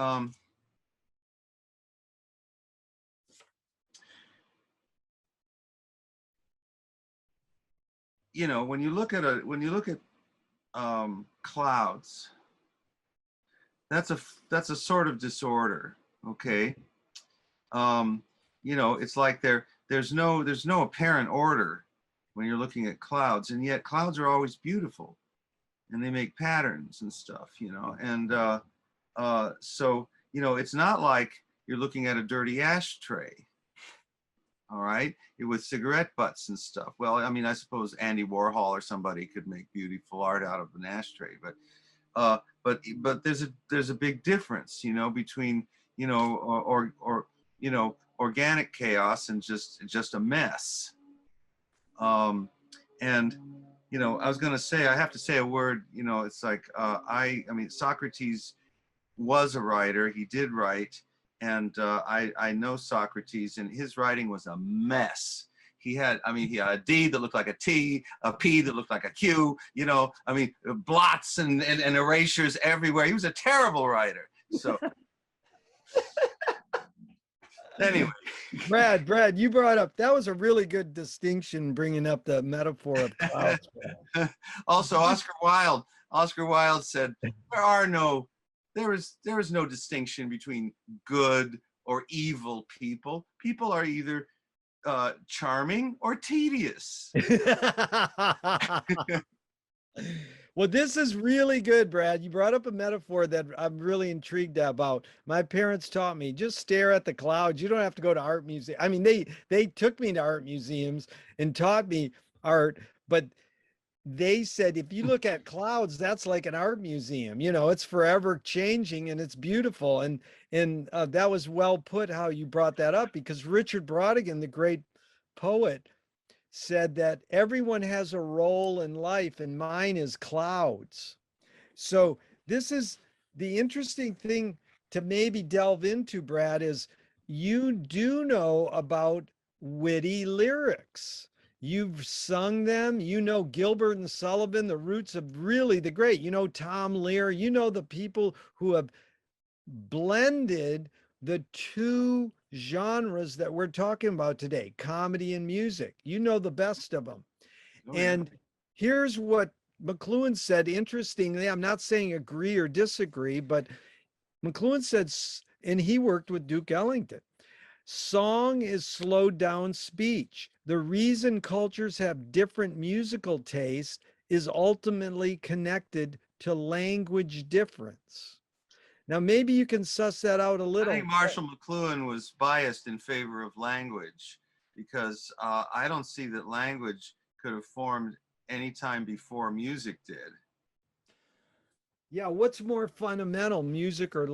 When you look at clouds, that's a sort of disorder. Okay. It's like there's no apparent order when you're looking at clouds, and yet clouds are always beautiful and they make patterns and stuff, and so it's not like you're looking at a dirty ashtray, all right, with cigarette butts and stuff. Well, I mean, I suppose Andy Warhol or somebody could make beautiful art out of an ashtray, but there's a big difference, between organic chaos and just a mess. And I was going to say, I have to say a word. It's like I mean, Socrates was a writer. He did write, and I know Socrates, and his writing was a mess. He had a D that looked like a T, a P that looked like a Q, blots and erasures everywhere. He was a terrible writer. So anyway. Brad, you brought up, that was a really good distinction, bringing up the metaphor of clouds. Also, Oscar Wilde said, there is no distinction between good or evil people. People are either charming or tedious. Well, this is really good, Brad. You brought up a metaphor that I'm really intrigued about. My parents taught me, just stare at the clouds. You don't have to go to art museum. I mean, they took me to art museums and taught me art, but they said, if you look at clouds, that's like an art museum. It's forever changing and it's beautiful. And that was well put how you brought that up, because Richard Brautigan, the great poet, said that everyone has a role in life and mine is clouds. So this is the interesting thing to maybe delve into, Brad, is you do know about witty lyrics. You've sung them, Gilbert and Sullivan, the roots of really the great, Tom Lear, the people who have blended the two genres that we're talking about today, comedy and music. The best of them. Oh, and yeah. Here's what McLuhan said. Interestingly, I'm not saying agree or disagree, but McLuhan said, and he worked with Duke Ellington, song is slowed down speech. The reason cultures have different musical tastes is ultimately connected to language difference. Now, maybe you can suss that out a little. I think Marshall McLuhan was biased in favor of language, because I don't see that language could have formed any time before music did. Yeah, what's more fundamental, music or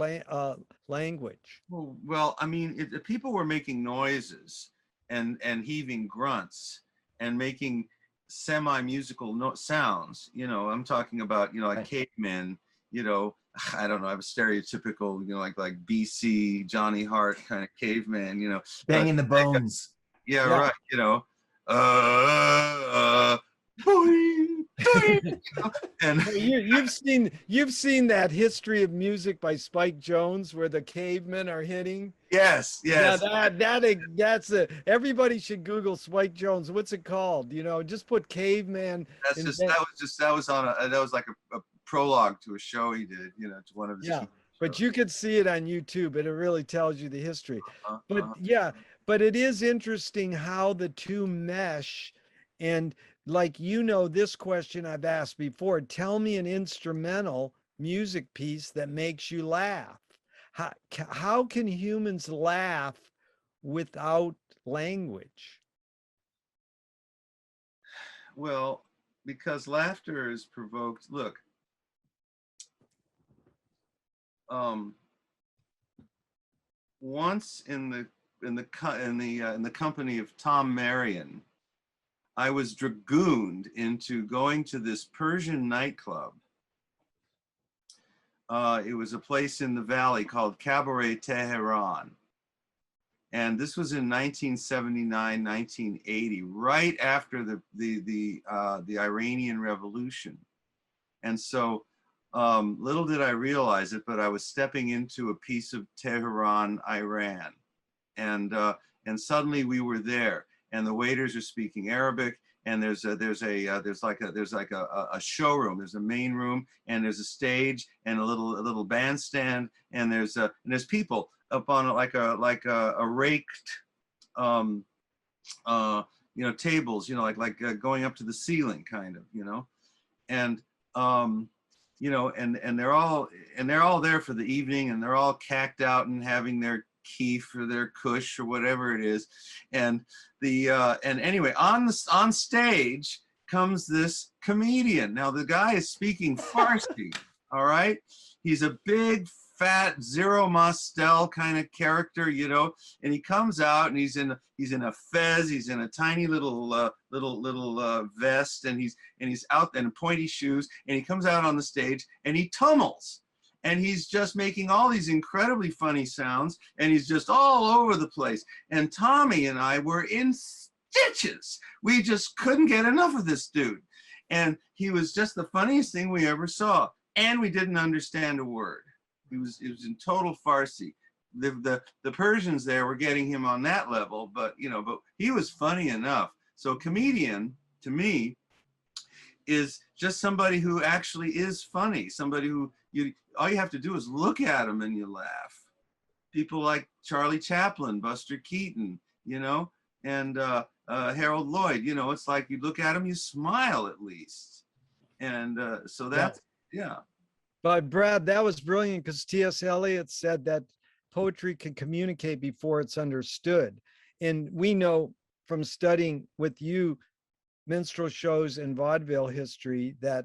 language? Well, I mean, people were making noises and heaving grunts and making semi-musical sounds. I'm talking about, like Right. cavemen. I don't know. I have a stereotypical, like BC Johnny Hart kind of caveman. Banging the Like bones. yeah, Yeah. right. Boing, doing, and Well, you've seen that History of Music by Spike Jones where the cavemen are hitting. yes, Yeah, yes. that's it. Everybody should Google Spike Jones. What's it called? Just put caveman That's in. just that was on that was like a prologue to a show he did, to one of his Yeah, TV but shows. you could see it on YouTube, and it really tells you the history. But Uh-huh. yeah, but it is interesting how the two mesh. And like, this question I've asked before, tell me an instrumental music piece that makes you laugh. How can humans laugh without language? Well, because laughter is provoked. Look, um, once in the company of Tom Marion, I was dragooned into going to this Persian nightclub. It was a place in the valley called Cabaret Tehran. And this was in 1979, 1980, right after the Iranian Revolution. And so little did I realize it, but I was stepping into a piece of Tehran, Iran. And suddenly we were there, and the waiters are speaking Arabic, and there's like a showroom. There's a main room, and there's a stage and a little bandstand, and there's people up on a raked tables, going up to the ceiling kind of, and and they're all there for the evening, and they're all cacked out and having their keef or their kush or whatever it is. And and anyway, on stage comes this comedian. Now the guy is speaking Farsi. All right, he's a big fat Zero Mostel kind of character, and he comes out and he's in a fez, he's in a tiny little vest, and he's out in pointy shoes, and he comes out on the stage and he tummels, and he's just making all these incredibly funny sounds, and he's just all over the place. And Tommy and I were in stitches. We just couldn't get enough of this dude, and he was just the funniest thing we ever saw, and we didn't understand a word. It was in total Farsi. The Persians there were getting him on that level, but he was funny enough. So comedian to me is just somebody who actually is funny. Somebody who all you have to do is look at him and you laugh. People like Charlie Chaplin, Buster Keaton, and Harold Lloyd. It's like you look at him, you smile at least. And so that's yeah. But Brad, that was brilliant because T.S. Eliot said that poetry can communicate before it's understood. And we know from studying with you minstrel shows and vaudeville history that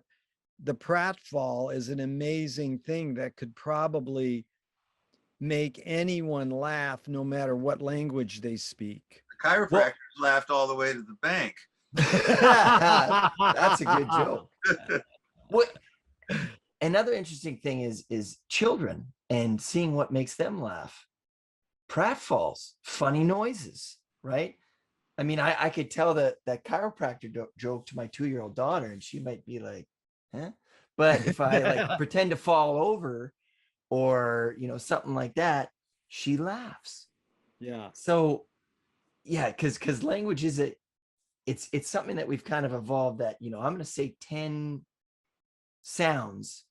the pratfall is an amazing thing that could probably make anyone laugh no matter what language they speak. The chiropractors laughed all the way to the bank. That's a good joke. What another interesting thing is children and seeing what makes them laugh. Pratfalls, funny noises, right? I mean, I could tell that chiropractor joke to my 2-year-old daughter, and she might be like, huh? But if I like pretend to fall over or something like that, she laughs. Yeah. So yeah, because language is it's something that we've kind of evolved that, I'm going to say 10 sounds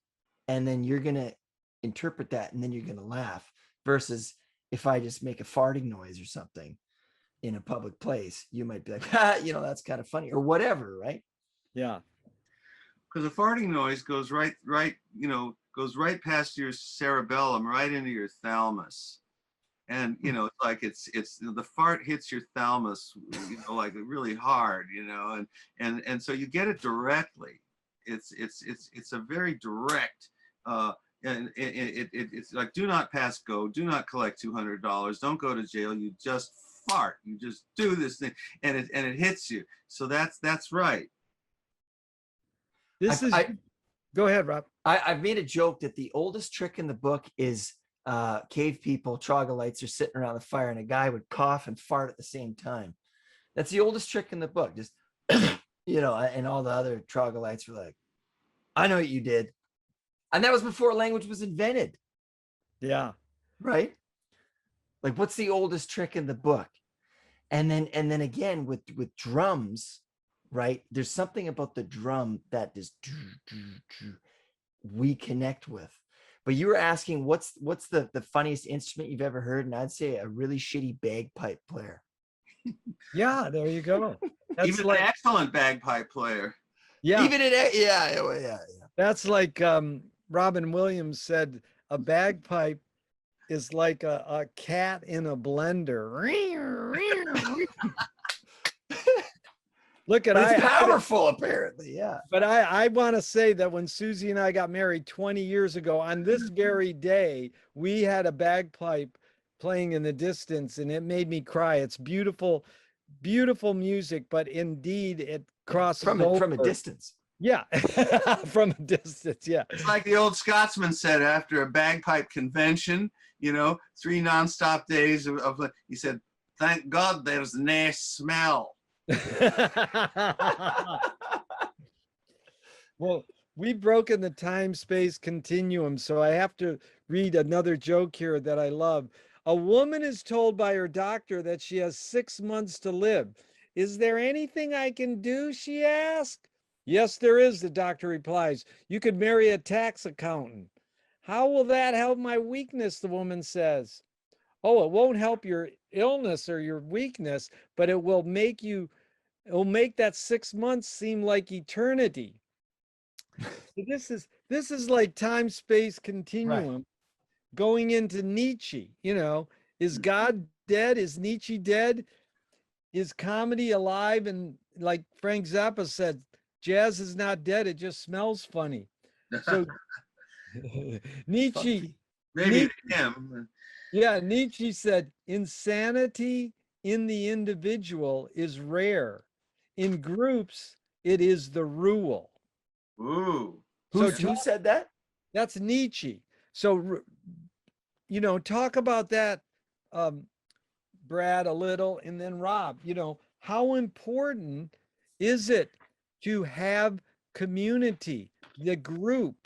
and then you're going to interpret that and then you're going to laugh, versus if I just make a farting noise or something in a public place, you might be like, that's kind of funny or whatever, right? Yeah. Because a farting noise goes goes right past your cerebellum, right into your thalamus. And it's like it's the fart hits your thalamus, like really hard, and so you get it directly. It's a very direct And it's like, do not pass go, do not collect $200, don't go to jail, you just fart, you just do this thing, and it hits you. So that's right. This is, go ahead, Rob. I've made a joke that the oldest trick in the book is cave people, troglodytes are sitting around the fire and a guy would cough and fart at the same time. That's the oldest trick in the book. Just, you know, and all the other troglodytes were like, I know what you did. And that was before language was invented. Yeah. Right? Like, what's the oldest trick in the book? And then again with drums, right? There's something about the drum that is we connect with. But you were asking what's the funniest instrument you've ever heard, and I'd say a really shitty bagpipe player. Yeah, there you go. That's Even like an excellent bagpipe player. yeah. Even yeah. That's like Robin Williams said, a bagpipe is like a cat in a blender. Look at But it's powerful, apparently. Yeah. But I want to say that when Suzy and I got married 20 years ago, on this very day, we had a bagpipe playing in the distance, and it made me cry. It's beautiful, beautiful music, but indeed it crosses from a distance. Yeah, from a distance. Yeah. It's like the old Scotsman said after a bagpipe convention, you know, 3 nonstop days of he said, "Thank God there's nae smell." Well, we've broken the time-space continuum, so I have to read another joke here that I love. A woman is told by her doctor that she has 6 months to live. Is there anything I can do? She asked. Yes, there is, the doctor replies. You could marry a tax accountant. How will that help my weakness? The woman says. Oh, it won't help your illness or your weakness, but it'll make that 6 months seem like eternity. So this is like time space continuum going into Nietzsche. You know, is God dead? Is Nietzsche dead? Is comedy alive? And like Frank Zappa said, jazz is not dead, it just smells funny. So Nietzsche, maybe him. Yeah, Nietzsche said, insanity in the individual is rare. In groups, it is the rule. Ooh. Who said that? That's Nietzsche. So, you know, talk about that, Brad, a little, and then Rob, you know, how important is it to have community, the group,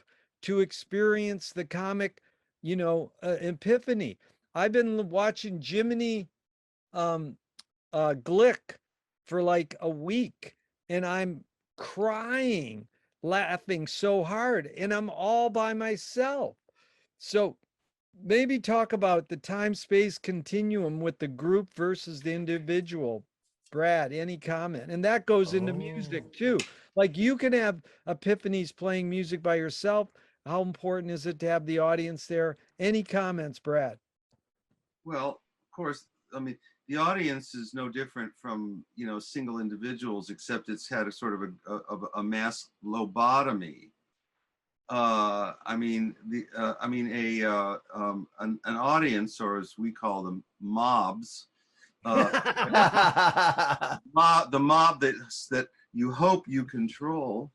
to experience the comic, you know, epiphany? I've been watching Jiminy Glick for like a week, and I'm crying, laughing so hard, and I'm all by myself. So maybe talk about the time-space continuum with the group versus the individual. Brad, any comment? And that goes into music too. Like you can have epiphanies playing music by yourself. How important is it to have the audience there? Any comments, Brad? Well, of course, I mean, the audience is no different from, you know, single individuals, except it's had a sort of a mass lobotomy. I mean, an audience, or as we call them, mobs, the mob that you hope you control,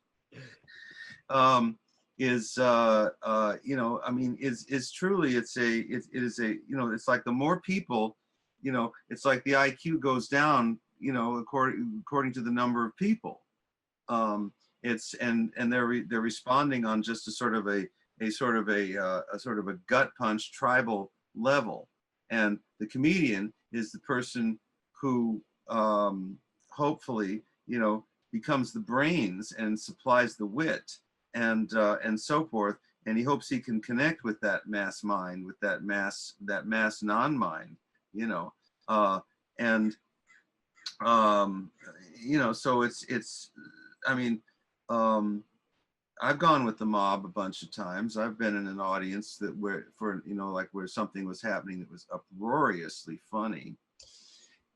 is you know, I mean, is truly, it is a, you know, it's like the more people, you know, it's like the IQ goes down, you know, according to the number of people. It's and they're responding on just a sort of a gut punch tribal level, and the comedian is the person who hopefully, you know, becomes the brains and supplies the wit and so forth, and he hopes he can connect with that mass mind, with that mass non-mind, you know, you know, so it's I mean, I've gone with the mob a bunch of times. I've been in an audience where something was happening that was uproariously funny,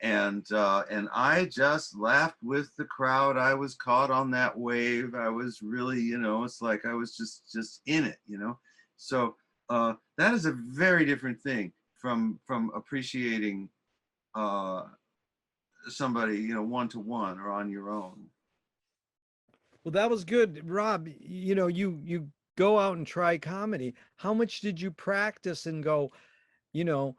and I just laughed with the crowd. I was caught on that wave. I was really, you know, it's like I was just in it, you know, So that is a very different thing from appreciating somebody, you know, one-to-one or on your own. Well, that was good, Rob. You know, you go out and try comedy. How much did you practice and go, you know,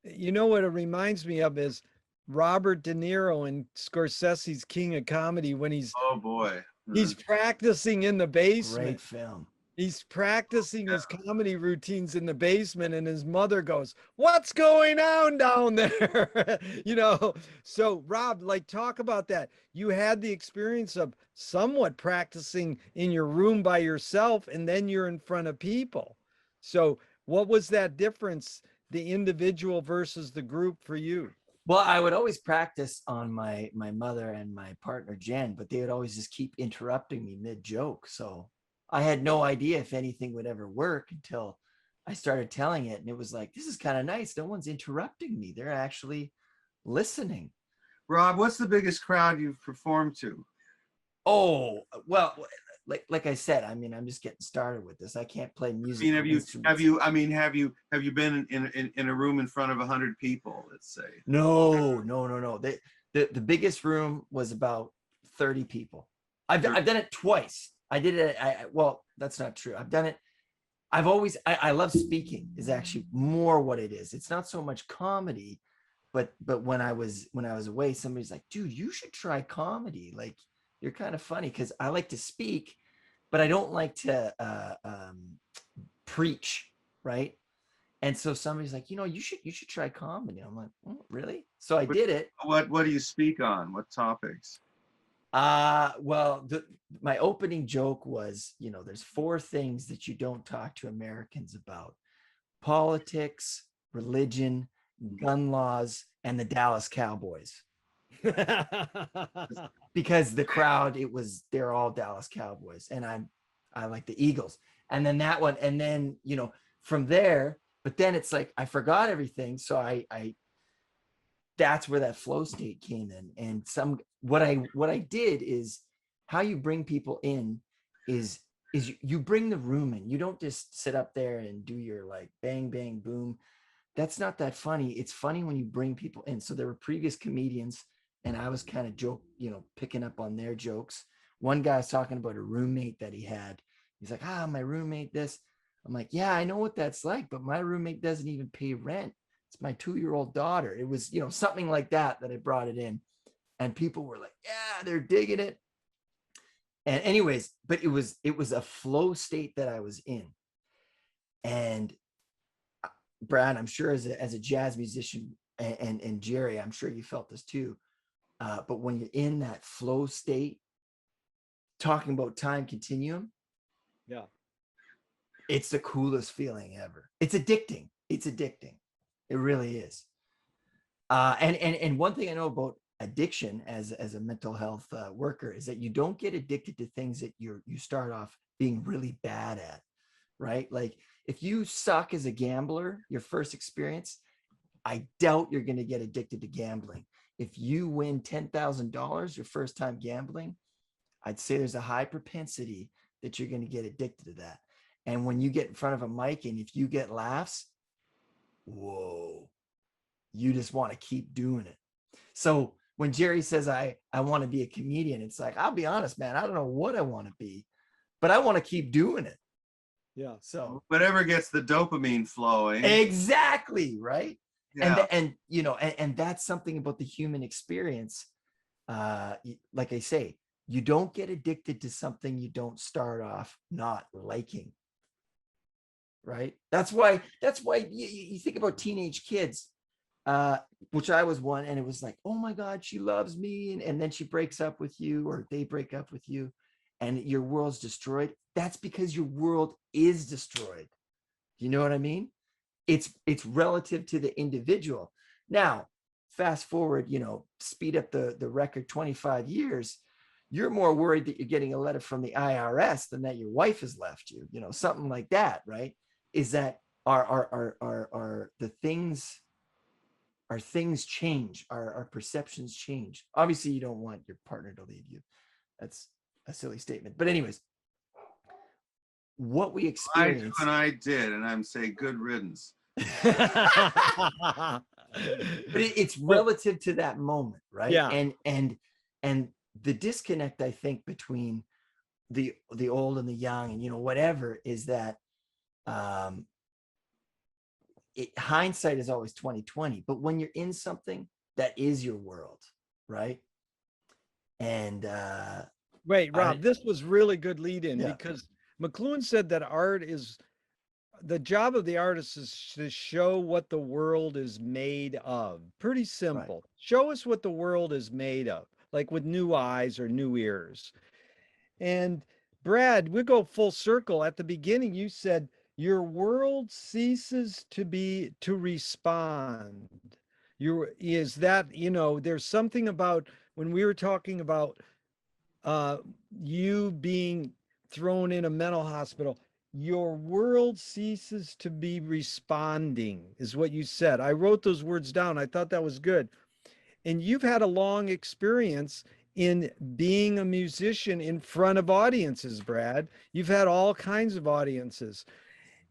what it reminds me of is Robert De Niro in Scorsese's King of Comedy when Oh boy. he's practicing in the basement. Great film. He's practicing his comedy routines in the basement, and his mother goes, "What's going on down there?" You know. So, Rob, like, talk about that. You had the experience of somewhat practicing in your room by yourself, and then you're in front of people. So, what was that difference, the individual versus the group for you? Well, I would always practice on my mother and my partner Jen, but they would always just keep interrupting me mid joke. So I had no idea if anything would ever work until I started telling it, and it was like, this is kind of nice. No one's interrupting me. They're actually listening. Rob, what's the biggest crowd you've performed to? Oh, well, like I said, I mean, I'm just getting started with this. I can't play I music. mean, have you been in a room in front of 100 people, let's say? No. The biggest room was about 30 people. I've done it twice. I did it. Well, that's not true. I've done it. I love speaking is actually more what it is. It's not so much comedy, but when I was away, somebody's like, dude, you should try comedy. Like, you're kind of funny, because I like to speak, but I don't like to preach, right? And so somebody's like, you should try comedy. I'm like, oh, really? So I did it. What do you speak on? What topics? Well, my opening joke was, there's 4 things that you don't talk to Americans about: politics, religion, gun laws, and the Dallas Cowboys. Because the crowd, they're all Dallas Cowboys, and I like the Eagles. And then that one, and then, from there, but then it's like I forgot everything. So I that's where that flow state came in. And what I did is, how you bring people in is you bring the room in. You don't just sit up there and do your like bang bang boom. That's not that funny. It's funny when you bring people in. So there were previous comedians, and I was kind of picking up on their jokes. One guy was talking about a roommate that he had. He's like, my roommate this. I'm like, yeah, I know what that's like, but my roommate doesn't even pay rent. It's my 2-year-old daughter. It was, something like that I brought it in. And people were like, yeah, they're digging it. And anyways, but it was a flow state that I was in. And Brad, I'm sure as a jazz musician, and Gerry, I'm sure you felt this too. But when you're in that flow state, talking about time continuum, Yeah. it's the coolest feeling ever. It's addicting. It really is. And one thing I know about addiction as a mental health worker is that you don't get addicted to things that you start off being really bad at, right? Like, if you suck as a gambler, your first experience, I doubt you're going to get addicted to gambling. If you win $10,000 your first time gambling, I'd say there's a high propensity that you're going to get addicted to that. And when you get in front of a mic, and if you get laughs, whoa, you just want to keep doing it. So when Gerry says, I want to be a comedian, it's like, I'll be honest, man, I don't know what I want to be, but I want to keep doing it. Yeah. So whatever gets the dopamine flowing. Exactly. Right. Yeah. And that's something about the human experience. Like I say, you don't get addicted to something you don't start off not liking. Right. That's why you think about teenage kids, which I was one, and it was like, oh my God, she loves me. And then she breaks up with you, or they break up with you, and your world's destroyed. That's because your world is destroyed. You know what I mean? It's relative to the individual. Now, fast forward, speed up the record 25 years. You're more worried that you're getting a letter from the IRS than that your wife has left you, something like that, right? Is that our things change, our perceptions change. Obviously, you don't want your partner to leave you. That's a silly statement. But anyways, what we I do experience. and I did, and I'm saying good riddance. But it's relative to that moment, right? Yeah. And the disconnect, I think, between the old and the young, and whatever, is that hindsight is always 2020. But when you're in something that is your world, right? And Wait, Rob, this was really good lead in, Yeah. because McLuhan said that art is the job of the artist is to show what the world is made of. Pretty simple. Show us what the world is made of, like with new eyes or new ears. And Brad, we go full circle. At the beginning, you said your world ceases to respond. Is that, there's something about when we were talking about uh, you being thrown in a mental hospital, your world ceases to be responding, is what you said. I wrote those words down. I thought that was good. And you've had a long experience in being a musician in front of audiences, Brad. You've had all kinds of audiences.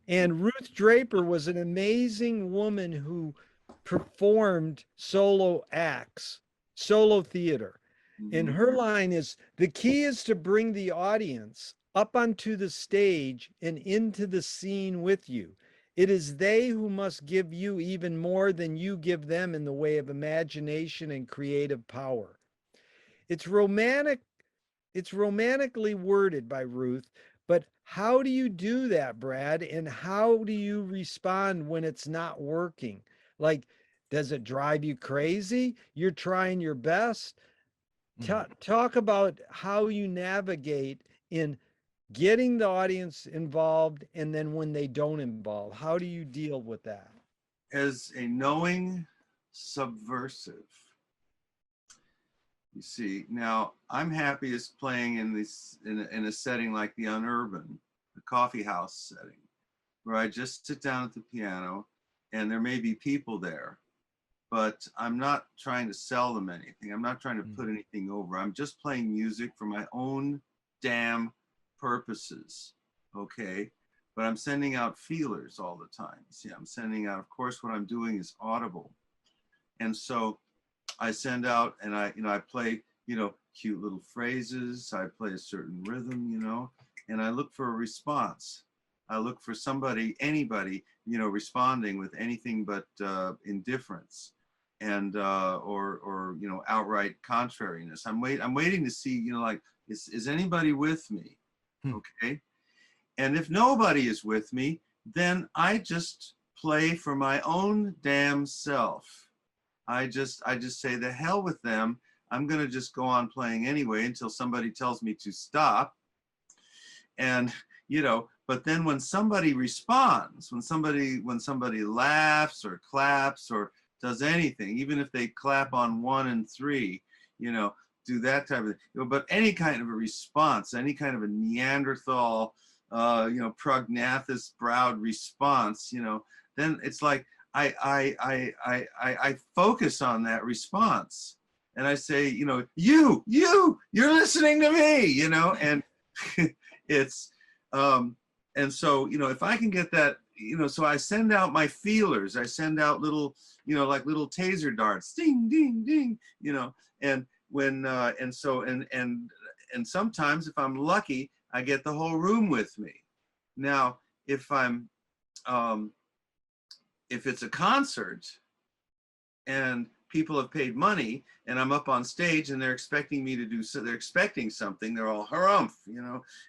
And Ruth Draper was an amazing woman who performed solo acts, solo theater. And her line is, the key is to bring the audience up onto the stage and into the scene with you. It is they who must give you even more than you give them in the way of imagination and creative power. It's romantic. It's romantically worded by Ruth, but how do you do that, Brad? And how do you respond when it's not working? Like, does it drive you crazy? You're trying your best. Talk about how you navigate in getting the audience involved, and then when they don't involve, how do you deal with that? As a knowing subversive, you see, now I'm happiest playing in a setting like the Unurban, the coffee house setting, where I just sit down at the piano and there may be people there, but I'm not trying to sell them anything. I'm not trying to put anything over. I'm just playing music for my own damn purposes, okay? But I'm sending out feelers all the time. See, I'm sending out, of course, what I'm doing is audible. And so I send out and I play, cute little phrases. I play a certain rhythm, and I look for a response. I look for anybody, responding with anything but indifference and or outright contrariness. I'm waiting to see, like, is anybody with me? Okay. And if nobody is with me, then I just play for my own damn self. I just say, the hell with them. I'm going to just go on playing anyway until somebody tells me to stop. And, but then when somebody responds, when somebody laughs or claps or does anything, even if they clap on 1 and 3, do that type of thing. But any kind of a response, any kind of a Neanderthal, prognathous browed response, then it's like, I focus on that response and I say, you're listening to me, and it's, and so, if I can get that, so I send out my feelers, I send out little, like little taser darts, ding, ding, ding, and when, and so, and sometimes if I'm lucky, I get the whole room with me. Now, if I'm, if it's a concert and people have paid money and I'm up on stage and they're expecting me to do, so they're expecting something, they're all harumph,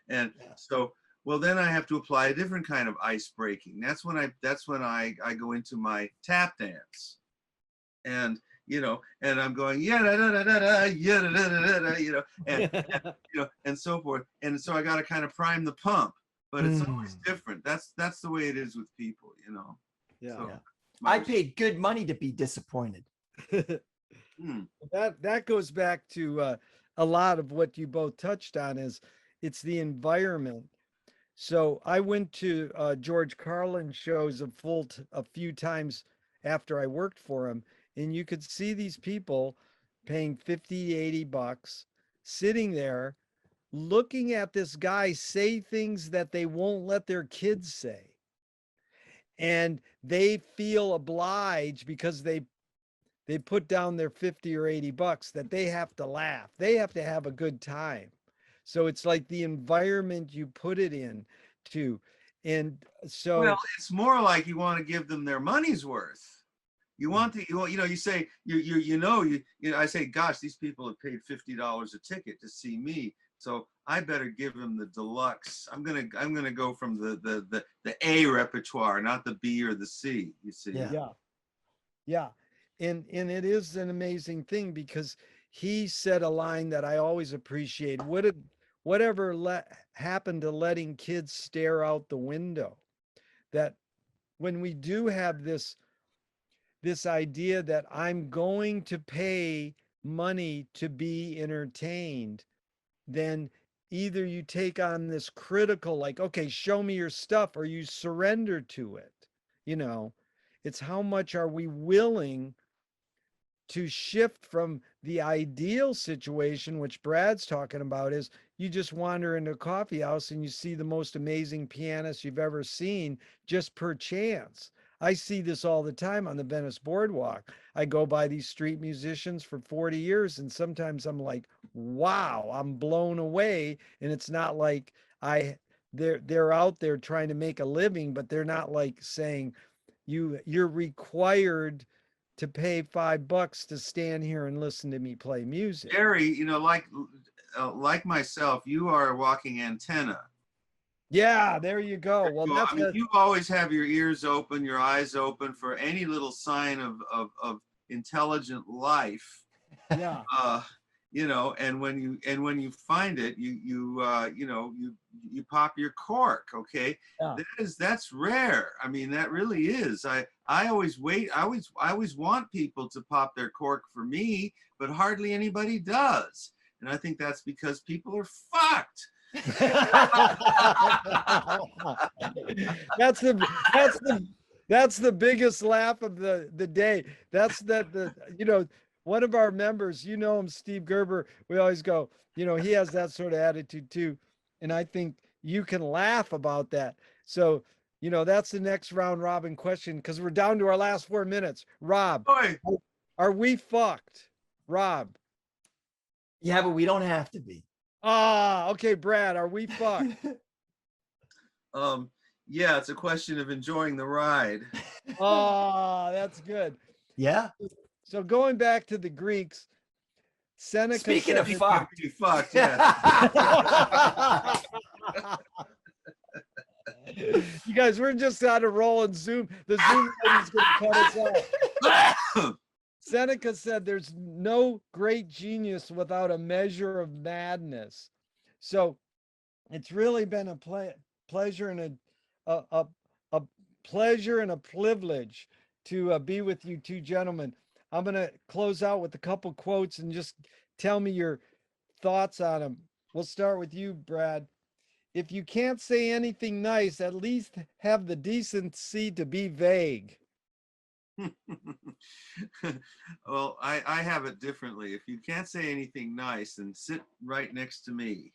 and so, well, then I have to apply a different kind of ice breaking. That's when I go into my tap dance, and and I'm going, yeah, da, da, da, da, da, yeah, da, da, da, da, and so forth. And so I got to kind of prime the pump, but it's always different. That's the way it is with people, Yeah. So, I paid good money to be disappointed. That goes back to a lot of what you both touched on, is it's the environment. So I went to George Carlin shows a few times after I worked for him, and you could see these people paying $50, $80, sitting there looking at this guy say things that they won't let their kids say. And they feel obliged because they put down their 50 or 80 bucks that they have to laugh. They have to have a good time. So it's like the environment you put it in too. And so Well, it's more like you want to give them their money's worth. You want to, you say, I say, gosh, these people have paid $50 a ticket to see me. So I better give them the deluxe. I'm gonna go from the A repertoire, not the B or the C. You see? Yeah. And it is an amazing thing because he said a line that I always appreciate. Whatever happened to letting kids stare out the window? That when we do have this idea that I'm going to pay money to be entertained, then either you take on this critical, like, okay, show me your stuff, or you surrender to it. It's how much are we willing to shift from the ideal situation, which Brad's talking about, is you just wander into a coffee house and you see the most amazing pianist you've ever seen just per chance. I see this all the time on the Venice Boardwalk. I go by these street musicians for 40 years, and sometimes I'm like, wow, I'm blown away. And it's not like they're out there trying to make a living, but they're not like saying you're required to pay $5 to stand here and listen to me play music. Gerry, like myself, you are a walking antenna. Yeah, there you go. Well, you always have your ears open, your eyes open for any little sign of intelligent life. Yeah. And when you find it, you pop your cork. Okay. Yeah. That's rare. I mean, that really is. I always wait. I always want people to pop their cork for me, but hardly anybody does. And I think that's because people are fucked. That's the biggest laugh of the day. That's one of our members, him, Steve Gerber, we always go, he has that sort of attitude too. And I think you can laugh about that. So, that's the next round robin question, because we're down to our last 4 minutes. Rob, Boy. Are we fucked? Rob. Yeah, but we don't have to be. Okay, Brad, are we fucked? Yeah, it's a question of enjoying the ride. That's good. Yeah. So going back to the Greeks, Seneca. Speaking of fucked, you fucked. Yeah. You guys, we're just on a roll and Zoom. The Zoom lady's gonna cut us off. Seneca said there's no great genius without a measure of madness. So it's really been a pleasure and a pleasure and a privilege to be with you two gentlemen. I'm going to close out with a couple quotes and just tell me your thoughts on them. We'll start with you, Brad. If you can't say anything nice, at least have the decency to be vague. Well, I have it differently. If you can't say anything nice, then sit right next to me.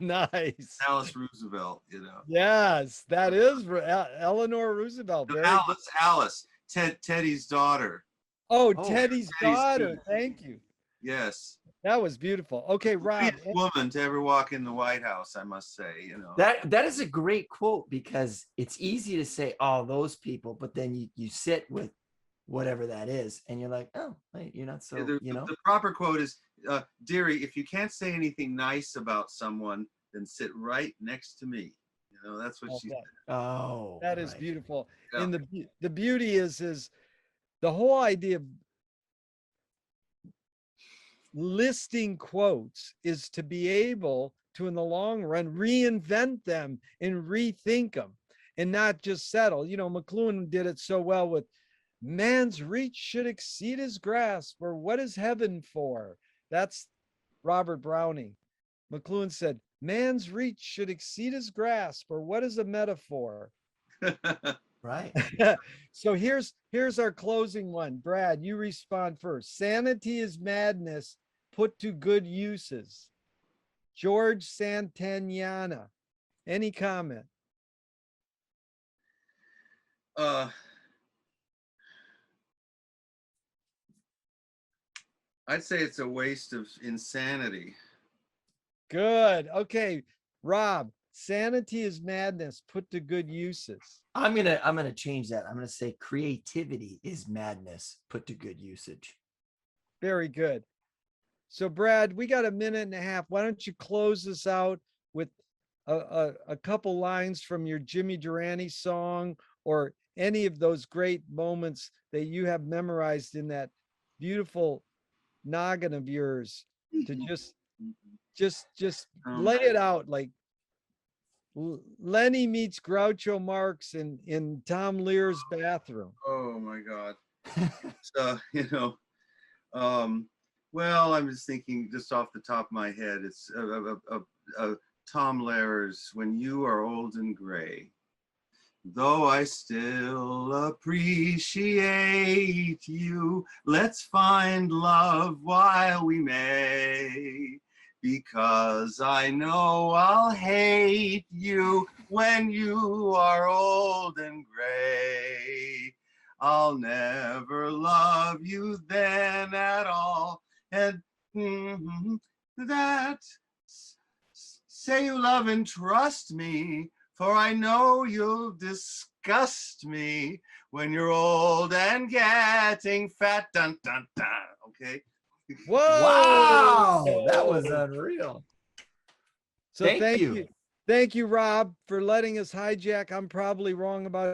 Nice. Alice Roosevelt, Yes, that is Eleanor Roosevelt. No, Alice, Teddy's daughter. Oh, Teddy's daughter. Thank you. Yes. That was beautiful. Okay, Rob. Woman to ever walk in the White House, I must say. That is a great quote, because it's easy to say, oh, those people, but then you sit with whatever that is and you're like, oh, wait, you're not so, The proper quote is, dearie, if you can't say anything nice about someone, then sit right next to me. That's what she said. Oh, that is beautiful. Yeah. And the beauty is the whole idea of listing quotes is to be able to, in the long run, reinvent them and rethink them and not just settle. McLuhan did it so well with man's reach should exceed his grasp, or what is heaven for? That's Robert Browning. McLuhan said, man's reach should exceed his grasp, or what is a metaphor? Right. So here's our closing one. Brad, you respond first. Sanity is madness put to good uses. George Santayana. Any comment? I'd say it's a waste of insanity. Good. Okay, Rob, sanity is madness put to good uses. I'm gonna change that. I'm gonna say creativity is madness put to good usage. Very good. So Brad, we got a minute and a half. Why don't you close this out with a couple lines from your Jimmy Durante song, or any of those great moments that you have memorized in that beautiful noggin of yours, to just lay it out like Lenny meets Groucho Marx in Tom Lear's bathroom. Oh my God. So, well, I'm just thinking just off the top of my head, it's Tom Lehrer's When You Are Old and Gray. Though I still appreciate you, let's find love while we may, because I know I'll hate you when you are old and gray. I'll never love you then at all. And that say you love and trust me, for I know you'll disgust me when you're old and getting fat. Dun, dun, dun. Okay. Whoa! Wow, that was unreal. So thank you. Thank you, Rob, for letting us hijack. I'm probably wrong about